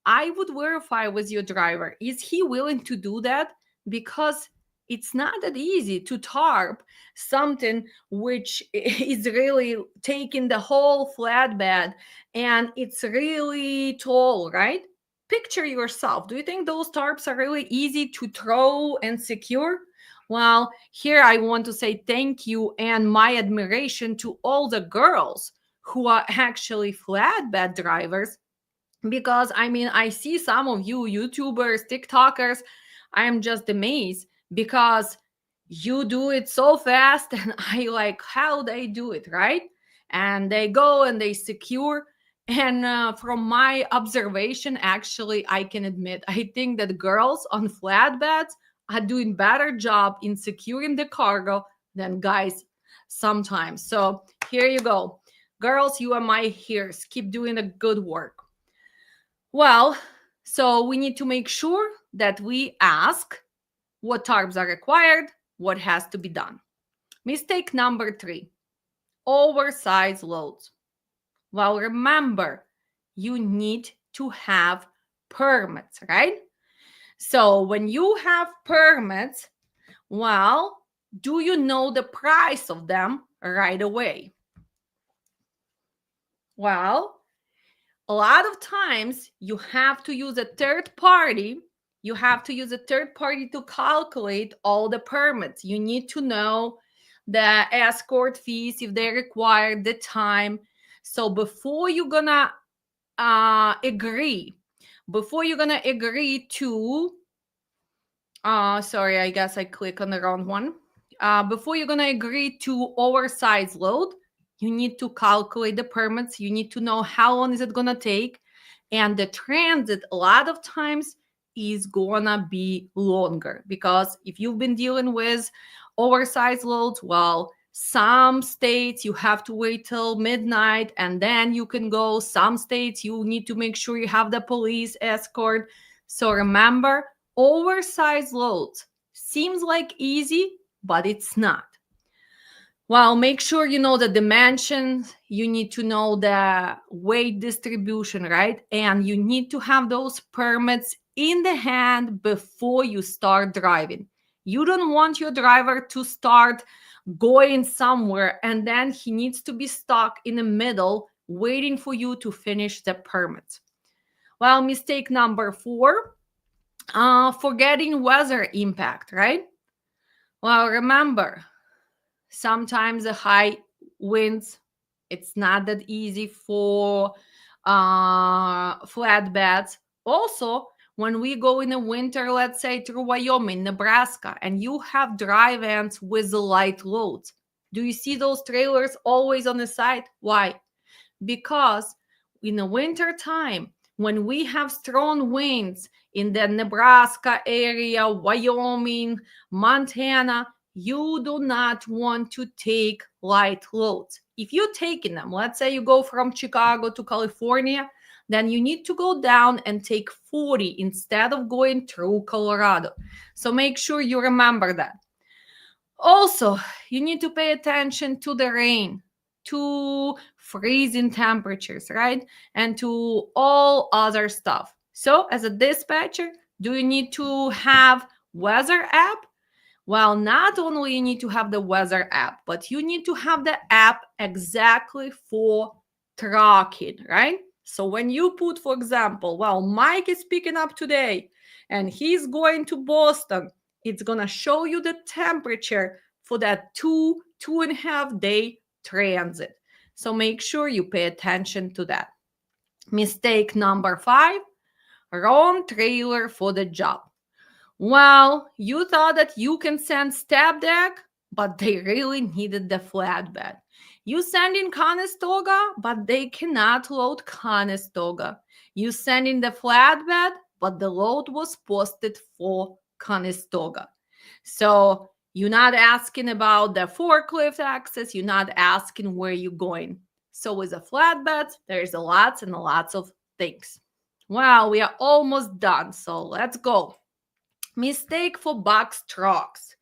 I would verify with your driver, is he willing to do that? Because it's not that easy to tarp something which is really taking the whole flatbed and it's really tall, right? Picture yourself. Do you think those tarps are really easy to throw and secure? Well, here I want to say thank you and my admiration to all the girls who are actually flatbed drivers, because I mean, I see some of you YouTubers, TikTokers, I am just amazed because you do it so fast and I like how they do it, right? And they go and they secure. And from my observation, actually, I can admit, I think that girls on flatbeds are doing better job in securing the cargo than guys sometimes. So here you go. Girls, you are my heroes. Keep doing the good work. Well, so we need to make sure that we ask what tarps are required, what has to be done. Mistake number 3, oversized loads. Well, remember, you need to have permits, right? So when you have permits, well, do you know the price of them right away? Well, a lot of times you have to use a third party. You have to use a third party to calculate all the permits. You need to know the escort fees if they require the time. So before you're gonna agree to sorry, I guess I click on the wrong one. Before you're gonna agree to oversized load, you need to calculate the permits. You need to know how long is it gonna take, and the transit a lot of times is gonna be longer, because if you've been dealing with oversized loads, well, some states you have to wait till midnight and then you can go. Some states you need to make sure you have the police escort. So remember, oversized loads seems like easy, but it's not. Well, make sure you know the dimensions. You need to know the weight distribution, right? And you need to have those permits in the hand before you start driving. You don't want your driver to start going somewhere and then he needs to be stuck in the middle waiting for you to finish the permits. Well, mistake number 4, forgetting weather impact, right? Well, remember, sometimes the high winds, it's not that easy for flatbeds. Also, when we go in the winter, let's say through Wyoming, Nebraska, and you have dry vans with the light loads, do you see those trailers always on the side? Why? Because in the winter time, when we have strong winds in the Nebraska area, Wyoming, Montana, you do not want to take light loads. If you're taking them, let's say you go from Chicago to California, then you need to go down and take 40 instead of going through Colorado. So make sure you remember that. Also, you need to pay attention to the rain, to freezing temperatures, right? And to all other stuff. So as a dispatcher, do you need to have weather app? Well, not only you need to have the weather app, but you need to have the app exactly for trucking, right? So when you put, for example, well, Mike is picking up today and he's going to Boston, it's going to show you the temperature for that 2.5 day transit. So make sure you pay attention to that. Mistake number 5, wrong trailer for the job. Well, you thought that you can send step deck, but they really needed the flatbed. You send in Conestoga, but they cannot load Conestoga. You send in the flatbed, but the load was posted for Conestoga. So you're not asking about the forklift access. You're not asking where you're going. So with a flatbed, there's a lots and lots of things. Well, we are almost done. So let's go. Mistake for box trucks.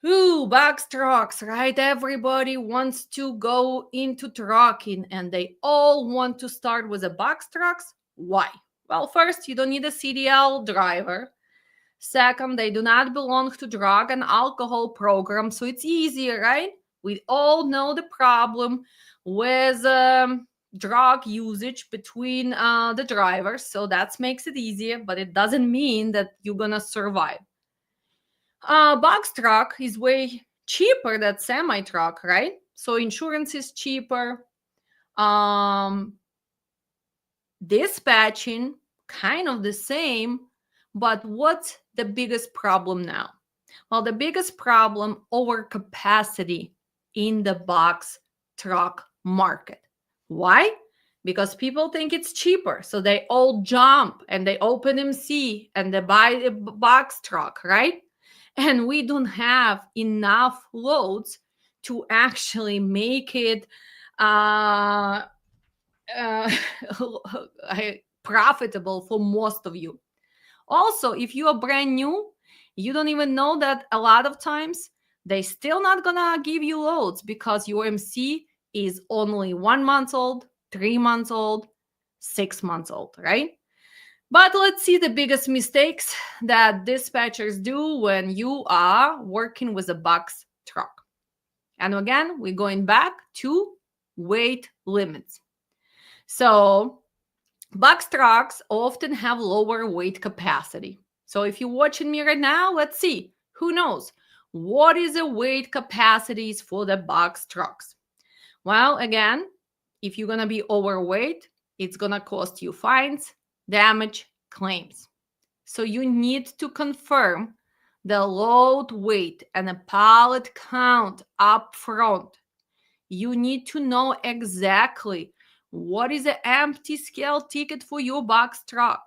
Ooh, box trucks, right? Everybody wants to go into trucking and they all want to start with a box trucks. Why? Well, first, you don't need a CDL driver. Second, they do not belong to drug and alcohol program, so it's easier, right? We all know the problem with drug usage between the drivers, so that makes it easier, but it doesn't mean that you're gonna survive. Box truck is way cheaper than semi truck, right? So insurance is cheaper. Dispatching kind of the same, but what's the biggest problem now? Well, the biggest problem, overcapacity in the box truck market. Why? Because people think it's cheaper. So they all jump and they open MC and they buy a box truck, right? And we don't have enough loads to actually make it profitable for most of you. Also, if you are brand new, you don't even know that a lot of times they still not gonna give you loads because your MC is only 1 month old, 3 months old, 6 months old, right? But let's see the biggest mistakes that dispatchers do when you are working with a box truck. And again, we're going back to weight limits. So box trucks often have lower weight capacity. So if you're watching me right now, let's see. Who knows? What is the weight capacities for the box trucks? Well, again, if you're going to be overweight, it's going to cost you fines, damage, claims. So you need to confirm the load weight and a pallet count up front. You need to know exactly what is the empty scale ticket for your box truck.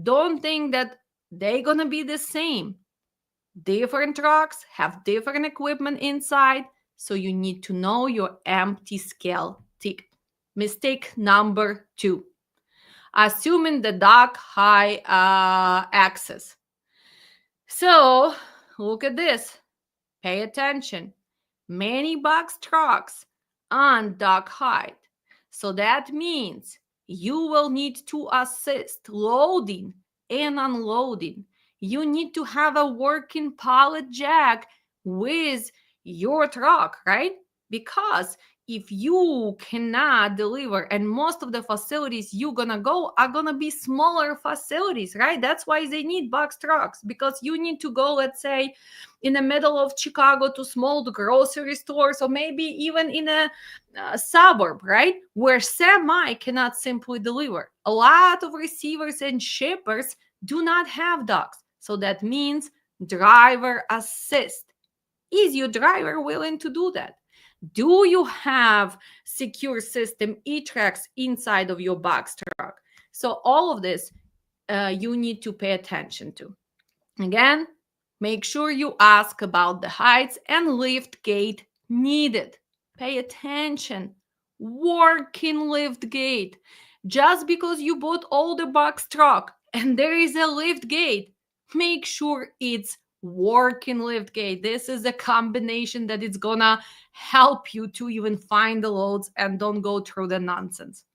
Don't think that they're going to be the same. Different trucks have different equipment inside, so you need to know your empty scale ticket. Mistake number 2, assuming the dock high access. So look at this. Pay attention. Many box trucks on dock height. So that means you will need to assist loading and unloading. You need to have a working pallet jack with your truck, right? Because if you cannot deliver, and most of the facilities you're gonna go are gonna be smaller facilities, right? That's why they need box trucks, because you need to go, let's say, in the middle of Chicago to small grocery stores, or maybe even in a suburb, right? Where semi cannot simply deliver. A lot of receivers and shippers do not have docks. So that means driver assist. Is your driver willing to do that? Do you have secure system e-tracks inside of your box truck? So all of this you need to pay attention to. Again, make sure you ask about the heights and lift gate needed. Pay attention. Working lift gate. Just because you bought older box truck and there is a lift gate, make sure it's working liftgate. This is a combination that it's gonna help you to even find the loads and don't go through the nonsense.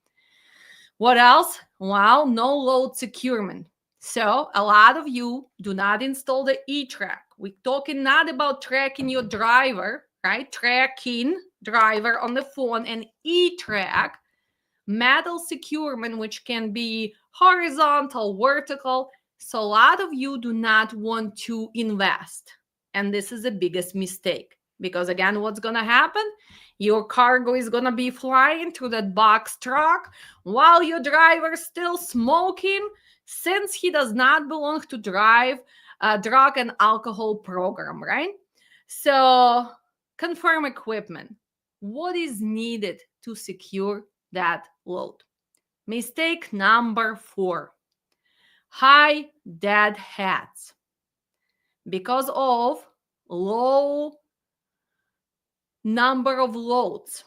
What else? Well, no load securement. So a lot of you do not install the e-track. We're talking not about tracking your driver, right? Tracking driver on the phone, and e-track, metal securement, which can be horizontal, vertical. So a lot of you do not want to invest. And this is the biggest mistake. Because again, what's going to happen? Your cargo is going to be flying through that box truck while your driver is still smoking, since he does not belong to drive a drug and alcohol program, right? So confirm equipment. What is needed to secure that load? Mistake number 4, high dead heads. Because of low number of loads,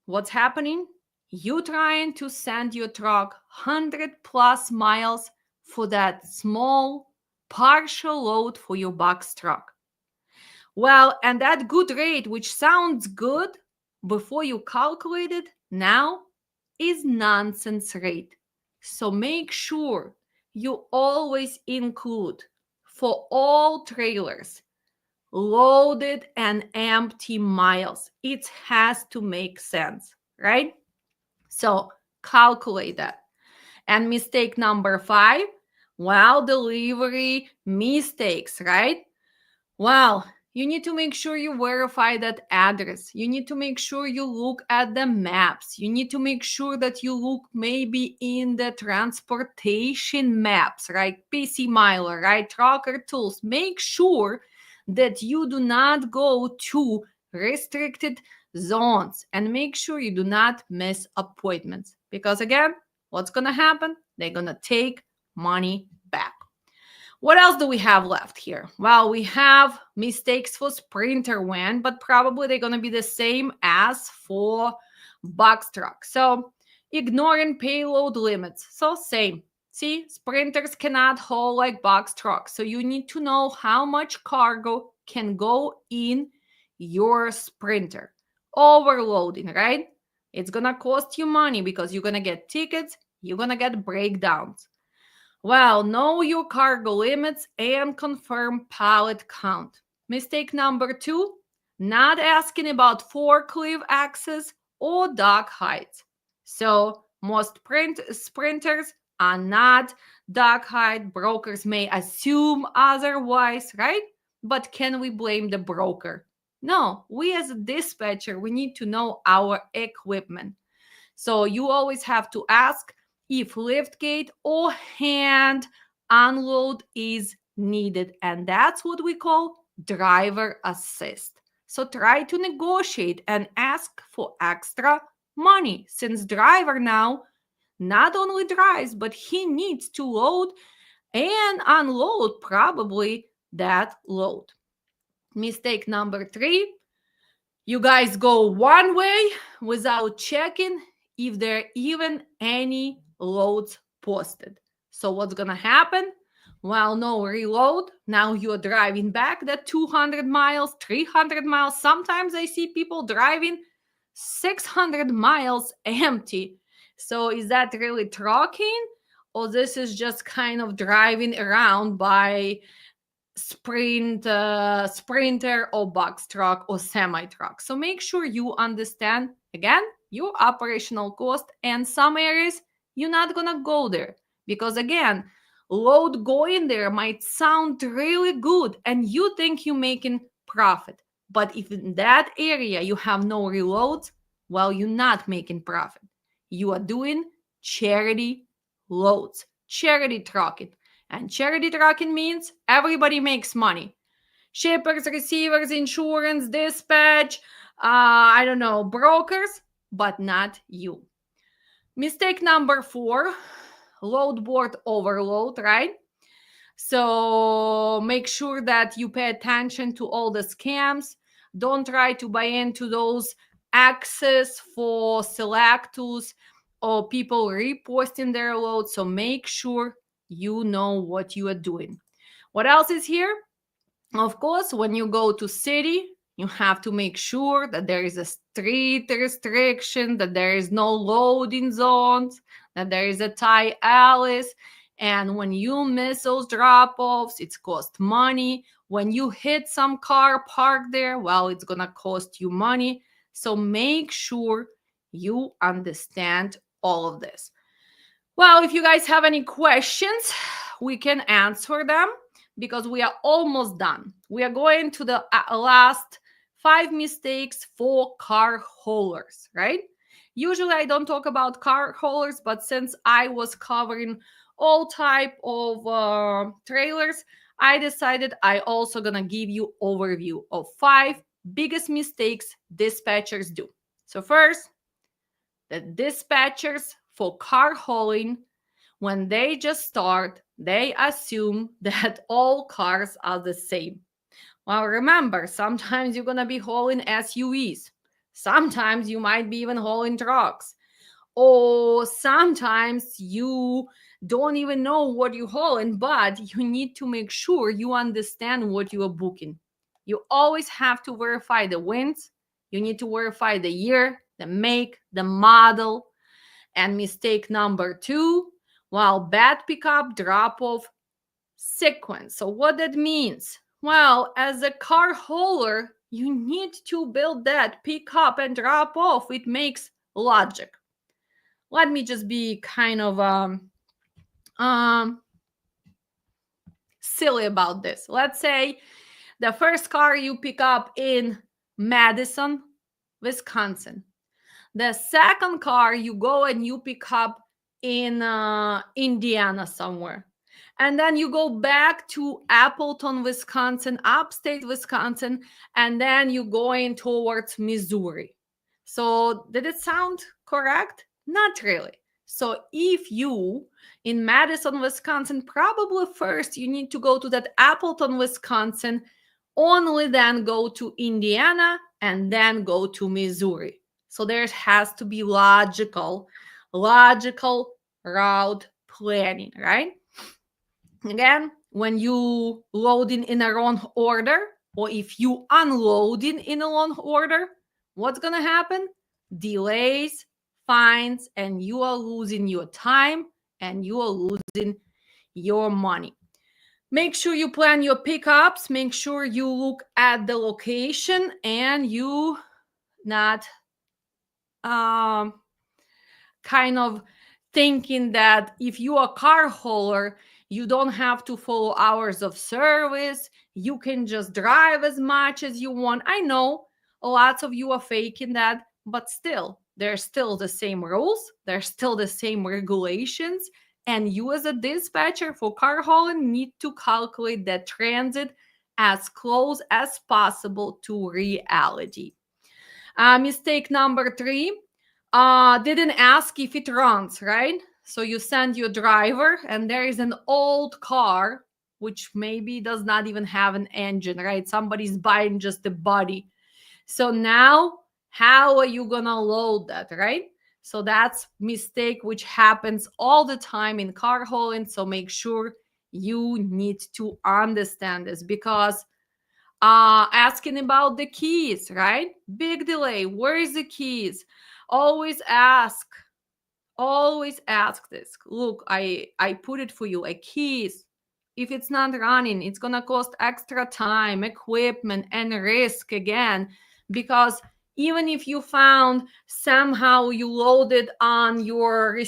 what's happening? You trying to send your truck 100 plus miles for that small partial load for your box truck. Well, and that good rate, which sounds good before you calculate it, now is nonsense rate. So make sure you always include for all trailers loaded and empty miles. It has to make sense, right? So calculate that. And mistake number 5, well, delivery mistakes, right? Well, you need to make sure you verify that address. You need to make sure you look at the maps. You need to make sure that you look maybe in the transportation maps, right? PC Miler, right? Trucker Tools. Make sure that you do not go to restricted zones, and make sure you do not miss appointments. Because again, what's going to happen? They're going to take money back. What else do we have left here? Well, we have mistakes for Sprinter van, but probably they're going to be the same as for box truck. So ignoring payload limits. So same. See, Sprinters cannot haul like box trucks. So you need to know how much cargo can go in your Sprinter. Overloading, right? It's going to cost you money because you're going to get tickets, you're going to get breakdowns. Well, know your cargo limits and confirm pallet count. Mistake number 2, not asking about forklift access or dock heights. So most sprinters are not dock height. Brokers may assume otherwise, right? But can we blame the broker? No, we as a dispatcher, we need to know our equipment. So you always have to ask if liftgate or hand unload is needed. And that's what we call driver assist. So try to negotiate and ask for extra money, since driver now not only drives, but he needs to load and unload probably that load. Mistake number 3, you guys go one way without checking if there are even any loads posted. So what's gonna happen? Well, no reload. Now you're driving back that 200 miles, 300 miles. Sometimes I see people driving 600 miles empty. So is that really trucking? Or this is just kind of driving around by sprinter or box truck or semi truck? So make sure you understand, again, your operational cost, and some areas you're not gonna go there because again, load going there might sound really good and you think you're making profit, but if in that area you have no reloads, well, you're not making profit. You are doing charity loads, charity trucking. And charity trucking means everybody makes money. Shippers, receivers, insurance, dispatch, I don't know, brokers, but not you. Mistake number 4, load board overload, right? So make sure that you pay attention to all the scams. Don't try to buy into those access for selectus or people reposting their load. So make sure you know what you are doing. What else is here? Of course, when you go to city, you have to make sure that there is a street restriction, that there is no loading zones, that there is a tie alleys. And when you miss those drop-offs, it's cost money. When you hit some car parked there, well, it's gonna cost you money. So make sure you understand all of this. Well, if you guys have any questions, we can answer them because we are almost done. We are going to the last 5 mistakes for car haulers, right? Usually I don't talk about car haulers, but since I was covering all type of trailers, I decided I also gonna give you overview of 5 biggest mistakes dispatchers do. So first, the dispatchers for car hauling, when they just start, they assume that all cars are the same. Well, remember, sometimes you're going to be hauling SUVs. Sometimes you might be even hauling trucks. Or sometimes you don't even know what you're hauling, but you need to make sure you understand what you are booking. You always have to verify the wins. You need to verify the year, the make, the model. And mistake number 2, well, bad pickup drop off sequence. So, what that means? Well, as a car hauler, you need to build that pick up and drop off. It makes logic. Let me just be kind of silly about this. Let's say the first car you pick up in Madison, Wisconsin. The second car you go and you pick up in Indiana somewhere. And then you go back to Appleton, Wisconsin, upstate Wisconsin, and then you go in towards Missouri. So did it sound correct? Not really. So if you in Madison, Wisconsin, probably first you need to go to that Appleton, Wisconsin, only then go to Indiana and then go to Missouri. So there has to be logical route planning, right? Again, when you loading in a wrong order, or if you unloading in a wrong order, what's gonna happen? Delays, fines, and you are losing your time and you are losing your money. Make sure you plan your pickups. Make sure you look at the location and you not kind of thinking that if you are a car hauler, you don't have to follow hours of service. You can just drive as much as you want. I know lots of you are faking that, but still, there's still the same rules. There's still the same regulations. And you as a dispatcher for car hauling need to calculate that transit as close as possible to reality. Mistake number 3, didn't ask if it runs, right? So you send your driver and there is an old car which maybe does not even have an engine, right? Somebody's buying just the body. So now how are you gonna load that, right? So that's mistake which happens all the time in car hauling. So make sure you need to understand this, because asking about the keys, right? Big delay. Where is the keys? Always ask this. Look, I put it for you, a keys. If it's not running, it's gonna cost extra time, equipment, and risk again, because even if you found somehow you loaded on your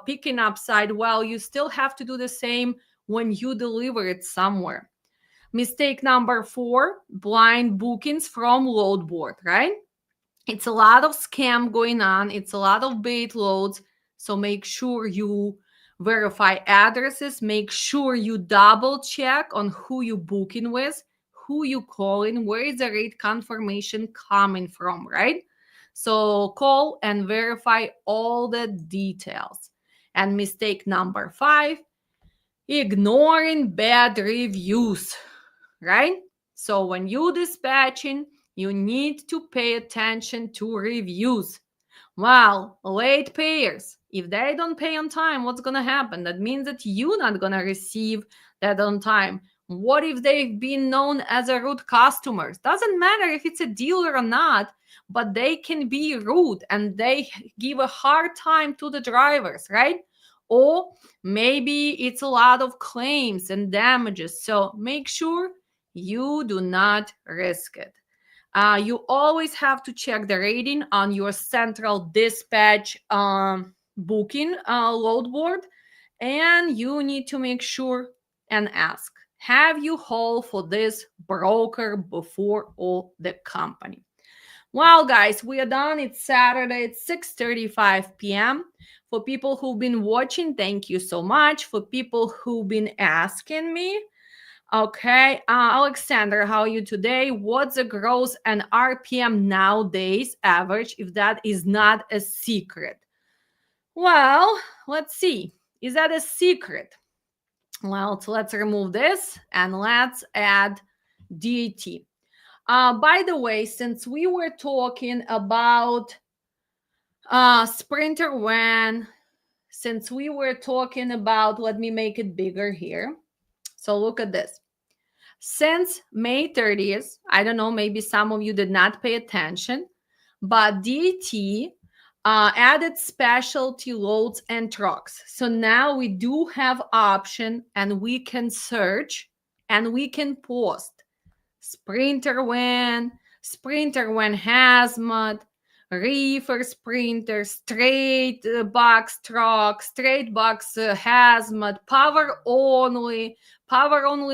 picking up side, well, you still have to do the same when you deliver it somewhere. Mistake number 4, blind bookings from load board, right? It's a lot of scam going on. It's a lot of bait loads. So make sure you verify addresses. Make sure you double check on who you booking with, who you calling, where is the rate confirmation coming from, right? So call and verify all the details. And mistake number 5, ignoring bad reviews, right? So when you dispatching, you need to pay attention to reviews. Well, late payers, if they don't pay on time, what's going to happen? That means that you're not going to receive that on time. What if they've been known as a rude customers? Doesn't matter if it's a dealer or not, but they can be rude and they give a hard time to the drivers, right? Or maybe it's a lot of claims and damages. So make sure you do not risk it. You always have to check the rating on your central dispatch booking load board, and you need to make sure and ask, have you hauled for this broker before or the company? Well, guys, we are done. It's Saturday. It's 6:35 p.m. For people who've been watching, thank you so much. For people who've been asking me, okay, Alexander, how are you today? What's the gross and RPM nowadays average, if that is not a secret? Well, let's see. Is that a secret? Well, so let's remove this and let's add DAT. By the way, since we were talking about Sprinter van, since we were talking about, let me make it bigger here. So look at this. Since May 30th, I don't know, maybe some of you did not pay attention, but DAT added specialty loads and trucks. So now we do have option and we can search and we can post Sprinter van hazmat, reefer sprinter, straight box truck, straight box hazmat, power only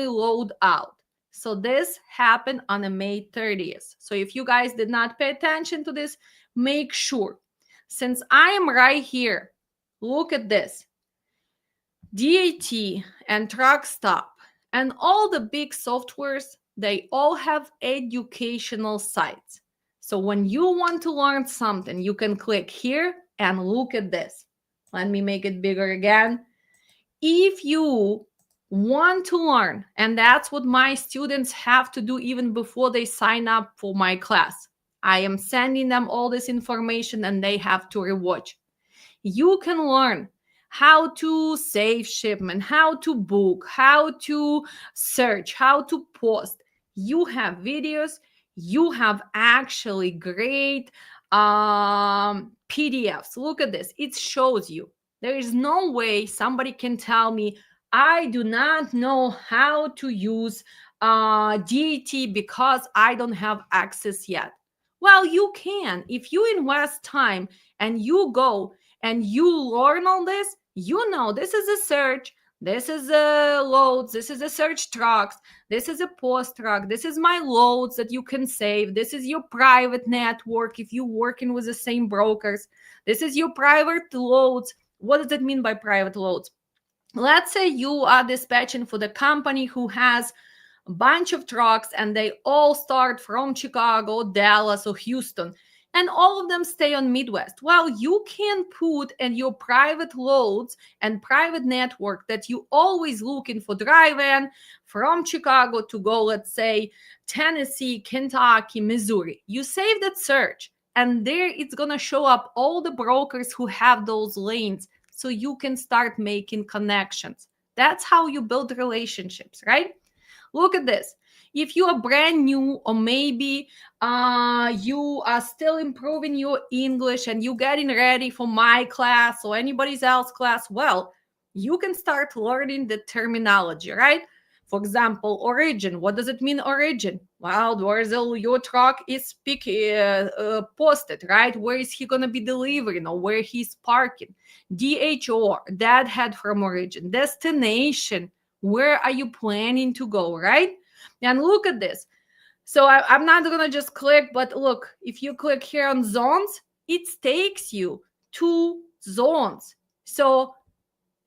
load out. So this happened on May 30th. So if you guys did not pay attention to this, make sure. Since I am right here, look at this. DAT and Truckstop and all the big softwares, they all have educational sites. So when you want to learn something, you can click here and look at this. Let me make it bigger again. If you want to learn, and that's what my students have to do even before they sign up for my class, I am sending them all this information and they have to rewatch. You can learn how to save shipment, how to book, how to search, how to post. You have videos, you have actually great PDFs. Look at this. It shows you. There is no way somebody can tell me, I do not know how to use DAT because I don't have access yet. Well, you can. If you invest time and you go and you learn all this, you know this is a search, this is a loads, this is a search trucks, this is a post truck, this is my loads that you can save, this is your private network if you're working with the same brokers, this is your private loads. What does it mean by private loads? Let's say you are dispatching for the company who has a bunch of trucks and they all start from Chicago, Dallas, or Houston, and all of them stay on Midwest. Well, you can put in your private loads and private network that you always looking for drive-in from Chicago to go, let's say, Tennessee, Kentucky, Missouri. You save that search, and there it's going to show up all the brokers who have those lanes, so you can start making connections. That's how you build relationships, right? Look at this. If you are brand new, or maybe you are still improving your English and you're getting ready for my class or anybody's else class, well, you can start learning the terminology, right? For example, origin. What does it mean, origin? Well, where is your truck is posted, right? Where is he going to be delivering or where he's parking? DHOR, deadhead from origin. Destination, where are you planning to go, right? And look at this. So I'm not going to just click, but look, if you click here on zones, it takes you to zones. So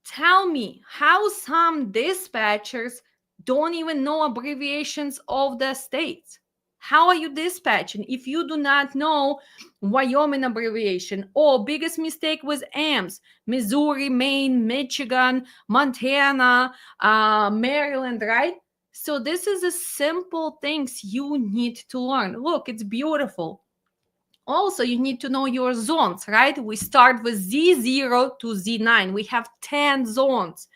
tell me how some dispatchers don't even know abbreviations of the states. How are you dispatching if you do not know Wyoming abbreviation? Or biggest mistake was AMS, Missouri, Maine, Michigan, Montana, Maryland, right? So this is the simple things you need to learn. Look, it's beautiful. Also, you need to know your zones, right? We start with Z0 to Z9. We have 10 zones.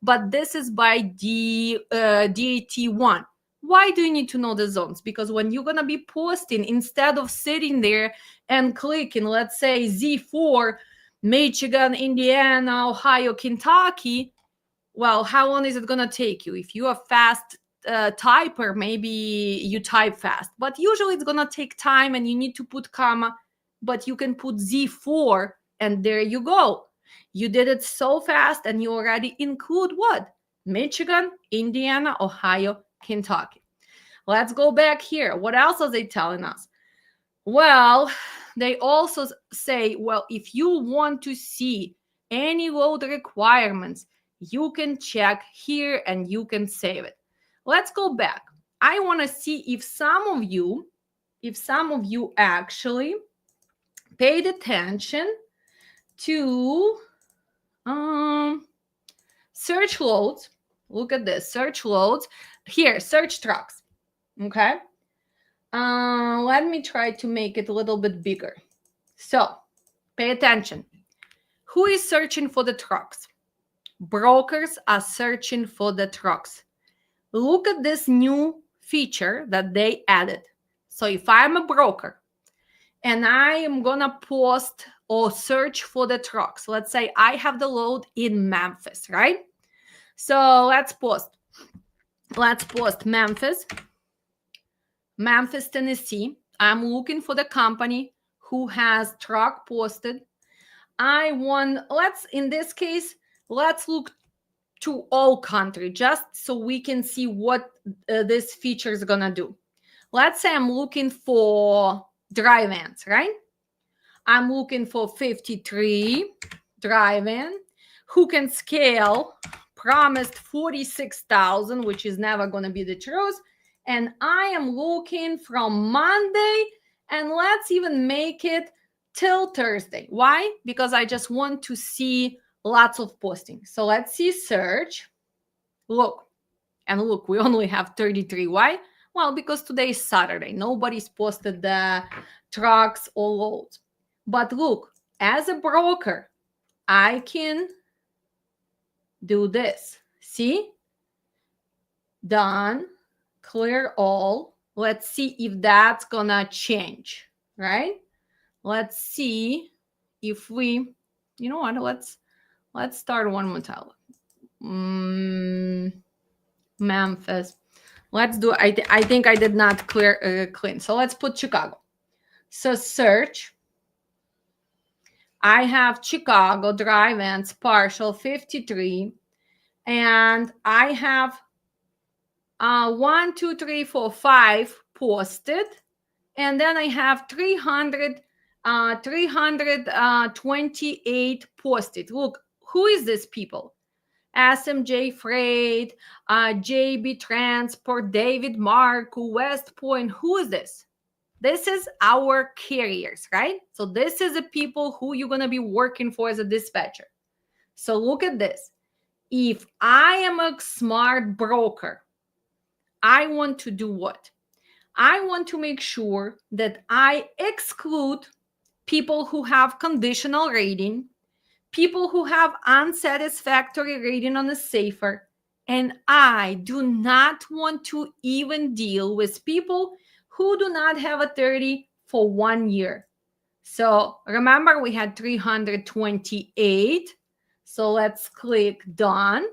but this is by DAT1. Why do you need to know the zones? Because when you're going to be posting, instead of sitting there and clicking, let's say Z4, Michigan, Indiana, Ohio, Kentucky, well, how long is it going to take you? If you're a fast typer, maybe you type fast, but usually it's going to take time and you need to put comma, but you can put Z4 and there you go. You did it so fast and you already include what? Michigan, Indiana, Ohio, Kentucky. Let's go back here. What else are they telling us? Well, they also say, well, if you want to see any load requirements, you can check here and you can save it. Let's go back. I want to see if some of you actually paid attention to search loads. Look at this, search loads. Here, search trucks. Okay. Let me try to make it a little bit bigger. So pay attention. Who is searching for the trucks? Brokers are searching for the trucks. Look at this new feature that they added. So if I'm a broker and I am gonna post or search for the trucks, let's say I have the load in Memphis, right? So let's post Memphis, Tennessee. I'm looking for the company who has truck posted. In this case, let's look to all country just so we can see what this feature is gonna do. Let's say I'm looking for dry vans, right? I'm looking for 53 dry van who can scale, promised 46,000, which is never gonna be the truth. And I am looking from Monday, and let's even make it till Thursday. Why? Because I just want to see lots of postings. So let's see search. Look, we only have 33. Why? Well, because today is Saturday. Nobody's posted the trucks or loads. But look, as a broker, I can do this. See? Done. Clear all. Let's see if that's gonna change, right? Let's see if we, you know what, let's start one more time. Memphis. Let's do, I think I did not clean. So let's put Chicago. So search. I have Chicago, dry vans, partial 53. And I have 1, 2, 3, 4, 5 posted. And then I have 328 posted. Look, who is this people? SMJ Freight, JB Transport, David Marco, West Point. Who is this? This is our carriers, right? So this is the people who you're going to be working for as a dispatcher. So look at this. If I am a smart broker, I want to do what? I want to make sure that I exclude people who have conditional rating, people who have unsatisfactory rating on a safer, and I do not want to even deal with people who do not have a 30 for 1 year. So remember, we had 328. So let's click done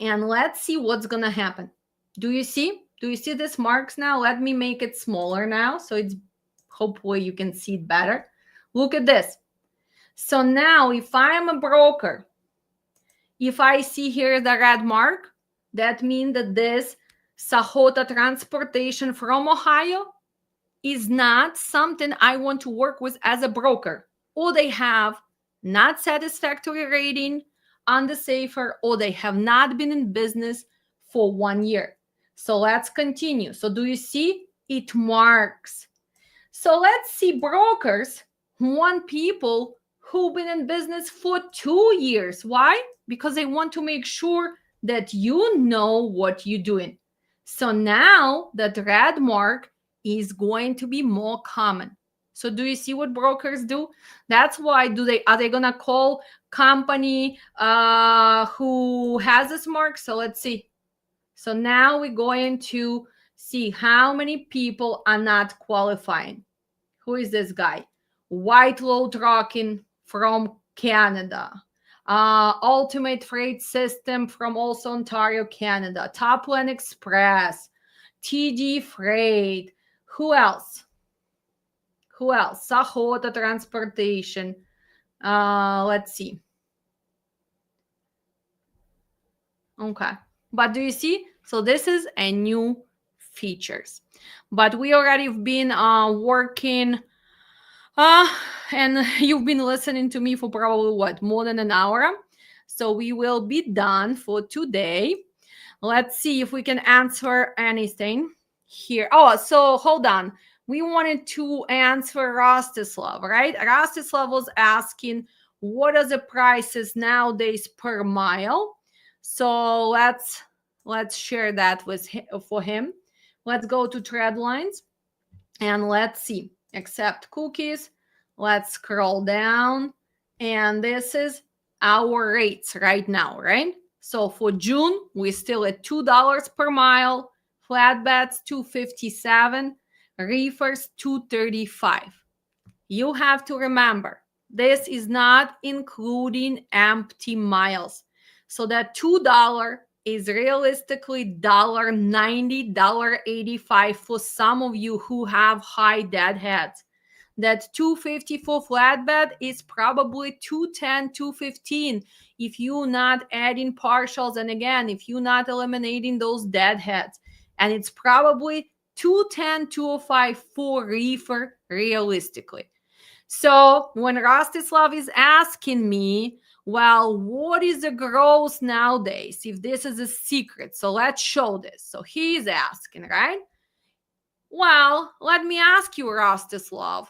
and let's see what's gonna happen. Do you see this marks now? Let me make it smaller now so it's hopefully you can see it better. Look at this. So now if I am a broker, if I see here the red mark, that means that this Sahota Transportation from Ohio is not something I want to work with as a broker. Or they have not satisfactory rating on the safer, or they have not been in business for 1 year. So let's continue. So do you see? It marks. So let's see, brokers want people who've been in business for 2 years. Why? Because they want to make sure that you know what you're doing. So now that red mark is going to be more common. So do you see what brokers do? That's why are they gonna call company who who has this mark. So let's see. So now we're going to see how many people are not qualifying. Who is this guy? White Low Trucking from Canada. Ultimate Freight System from also Ontario, Canada. Topland Express. TD Freight. Who else? Sahota Transportation. Let's see. Okay. But do you see? So this is a new features. But we already have been working and you've been listening to me for probably what, more than an hour. So we will be done for today. Let's see if we can answer anything here. Oh, so hold on. We wanted to answer Rostislav, right? Rostislav was asking, what are the prices nowadays per mile? So let's share that with for him. Let's go to Threadlines and let's see. Accept cookies. Let's scroll down. And this is our rates right now, right? So for June, we're still at $2 per mile. Flatbeds, $2.57. Reefers, $2.35. You have to remember, this is not including empty miles. So that $2 is realistically $1.90, $1.85 for some of you who have high deadheads. That $2.50 for flatbed is probably $2.10, $2.15 if you're not adding partials. And again, if you're not eliminating those deadheads. And it's probably $2.10, $2.05 for reefer realistically. So when Rostislav is asking me, well, what is the gross nowadays? If this is a secret, so let's show this. So he's asking, right? Well, let me ask you, Rostislav,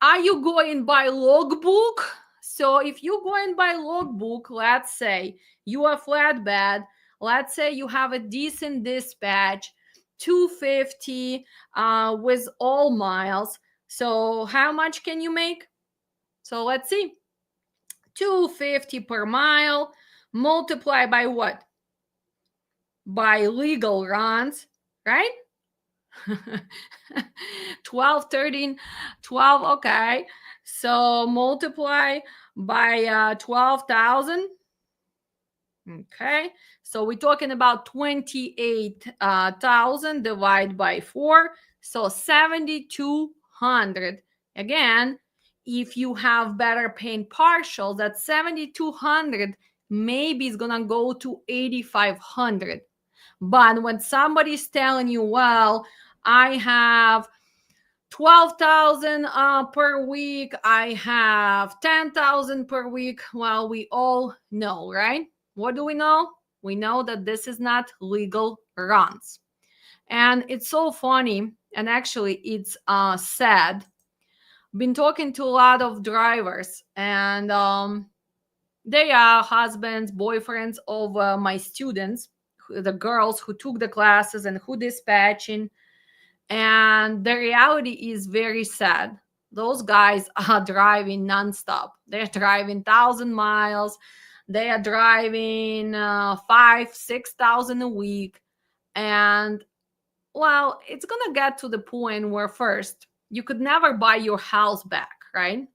are you going by logbook? So if you're going by logbook, let's say you are flatbed, let's say you have a decent dispatch, 250 with all miles. So how much can you make? So let's see. 250 per mile, multiply by what? By legal runs, right? 12, 13, 12, okay. So multiply by 12,000. Okay, so we're talking about 28,000 divided by 4. So 7,200. Again, if you have better paying partials, that 7,200 maybe is gonna go to 8,500. But when somebody's telling you, well, I have 12,000 per week, I have 10,000 per week, well, we all know, right? What do we know? We know that this is not legal runs. And it's so funny, and actually it's sad. Been talking to a lot of drivers, and they are husbands, boyfriends of my students, the girls who took the classes and who dispatching. And the reality is very sad. Those guys are driving nonstop. They're driving 1,000 miles. They are driving 5,000, 6,000 a week. And well, it's going to get to the point where first, you could never buy your house back, right?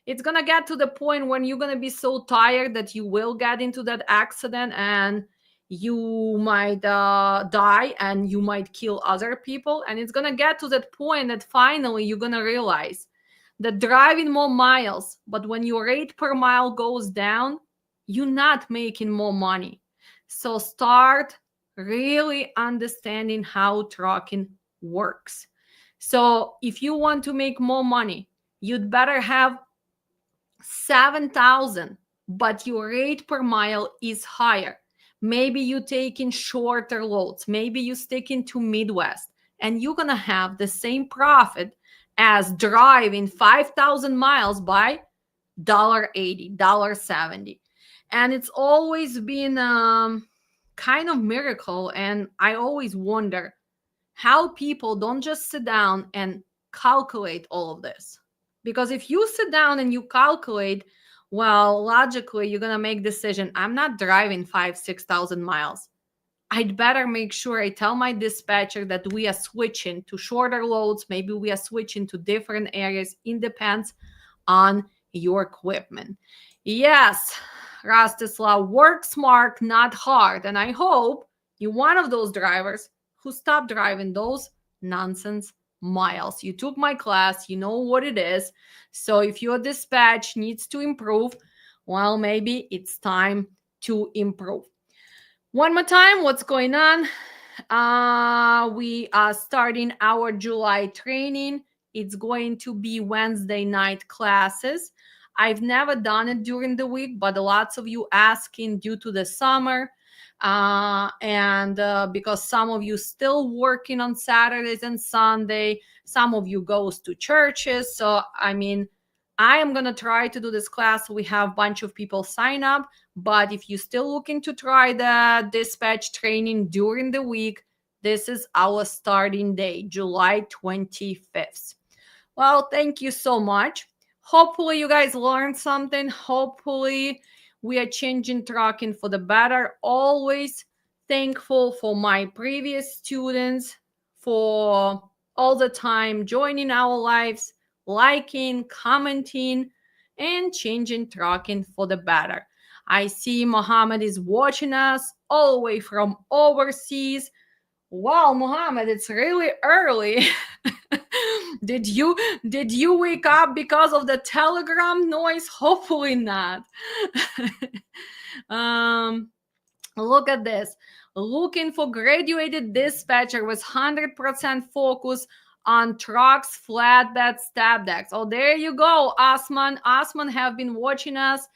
It's going to get to the point when you're going to be so tired that you will get into that accident and you might die and you might kill other people. And it's going to get to that point that finally you're going to realize that driving more miles, but when your rate per mile goes down, you're not making more money. So start really understanding how trucking works. So if you want to make more money, you'd better have 7,000, but your rate per mile is higher. Maybe you taking shorter loads. Maybe you sticking to Midwest, and you're gonna have the same profit as driving 5,000 miles by $1.80, $1.70. And it's always been kind of miracle. And I always wonder how people don't just sit down and calculate all of this. Because if you sit down and you calculate well, logically, you're going to make decision. I'm not driving 6,000 miles. I'd better make sure I tell my dispatcher that we are switching to shorter loads. Maybe we are switching to different areas. It depends on your equipment. Yes, Rastislav, work smart, not hard. And I hope you're one of those drivers who stop driving those nonsense miles. You took my class, you know what it is. So if your dispatch needs to improve, well, maybe it's time to improve. One more time, what's going on? We are starting our July training. It's going to be Wednesday night classes. I've never done it during the week, but lots of you asking due to the summer, and because some of you still working on Saturdays and Sunday, some of you goes to churches. So I mean, I am gonna try to do this class. We have a bunch of people sign up, but if you're still looking to try the dispatch training during the week, this is our starting day, July 25th. Well, thank you so much. Hopefully, you guys learned something. Hopefully, we are changing trucking for the better. Always thankful for my previous students for all the time joining our lives, liking, commenting, and changing trucking for the better. I see Mohammed is watching us all the way from overseas. Wow, Mohammed, it's really early. did you wake up because of the telegram noise? Hopefully not. Look at this. Looking for graduated dispatcher with 100% focus on trucks, flatbed, step decks. Oh, there you go, Osman. Osman have been watching us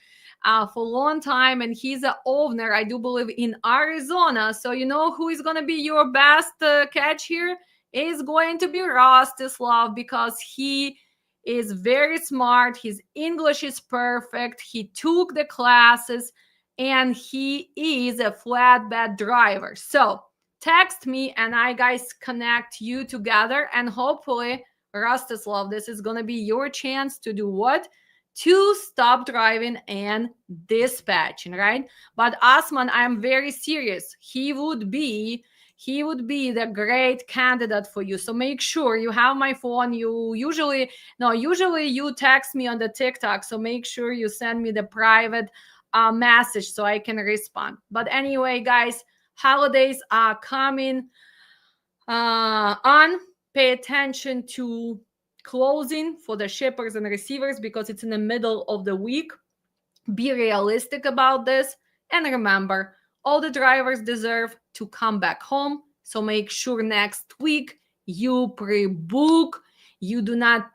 for a long time, and he's an owner, I do believe, in Arizona. So you know who is going to be your best catch here? Is going to be Rostislav, because he is very smart. His English is perfect. He took the classes, and he is a flatbed driver. So text me, and I guys connect you together, and hopefully, Rostislav, this is going to be your chance to do what? To stop driving and dispatching, right? But Osman, I'm very serious. He would be the great candidate for you. So make sure you have my phone. Usually you text me on the TikTok. So make sure you send me the private message so I can respond. But anyway, guys, holidays are coming on. Pay attention to closing for the shippers and receivers because it's in the middle of the week. Be realistic about this. And remember, all the drivers deserve to come back home. So make sure next week you pre-book. You do not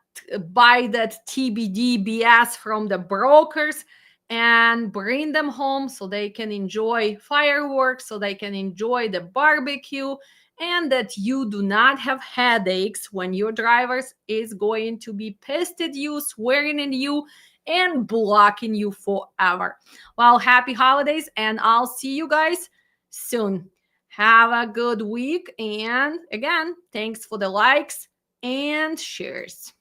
buy that TBD BS from the brokers, and bring them home so they can enjoy fireworks, so they can enjoy the barbecue, and that you do not have headaches when your drivers is going to be pissed at you, swearing at you, and blocking you forever. Well, happy holidays, and I'll see you guys soon. Have a good week, and again, thanks for the likes and shares.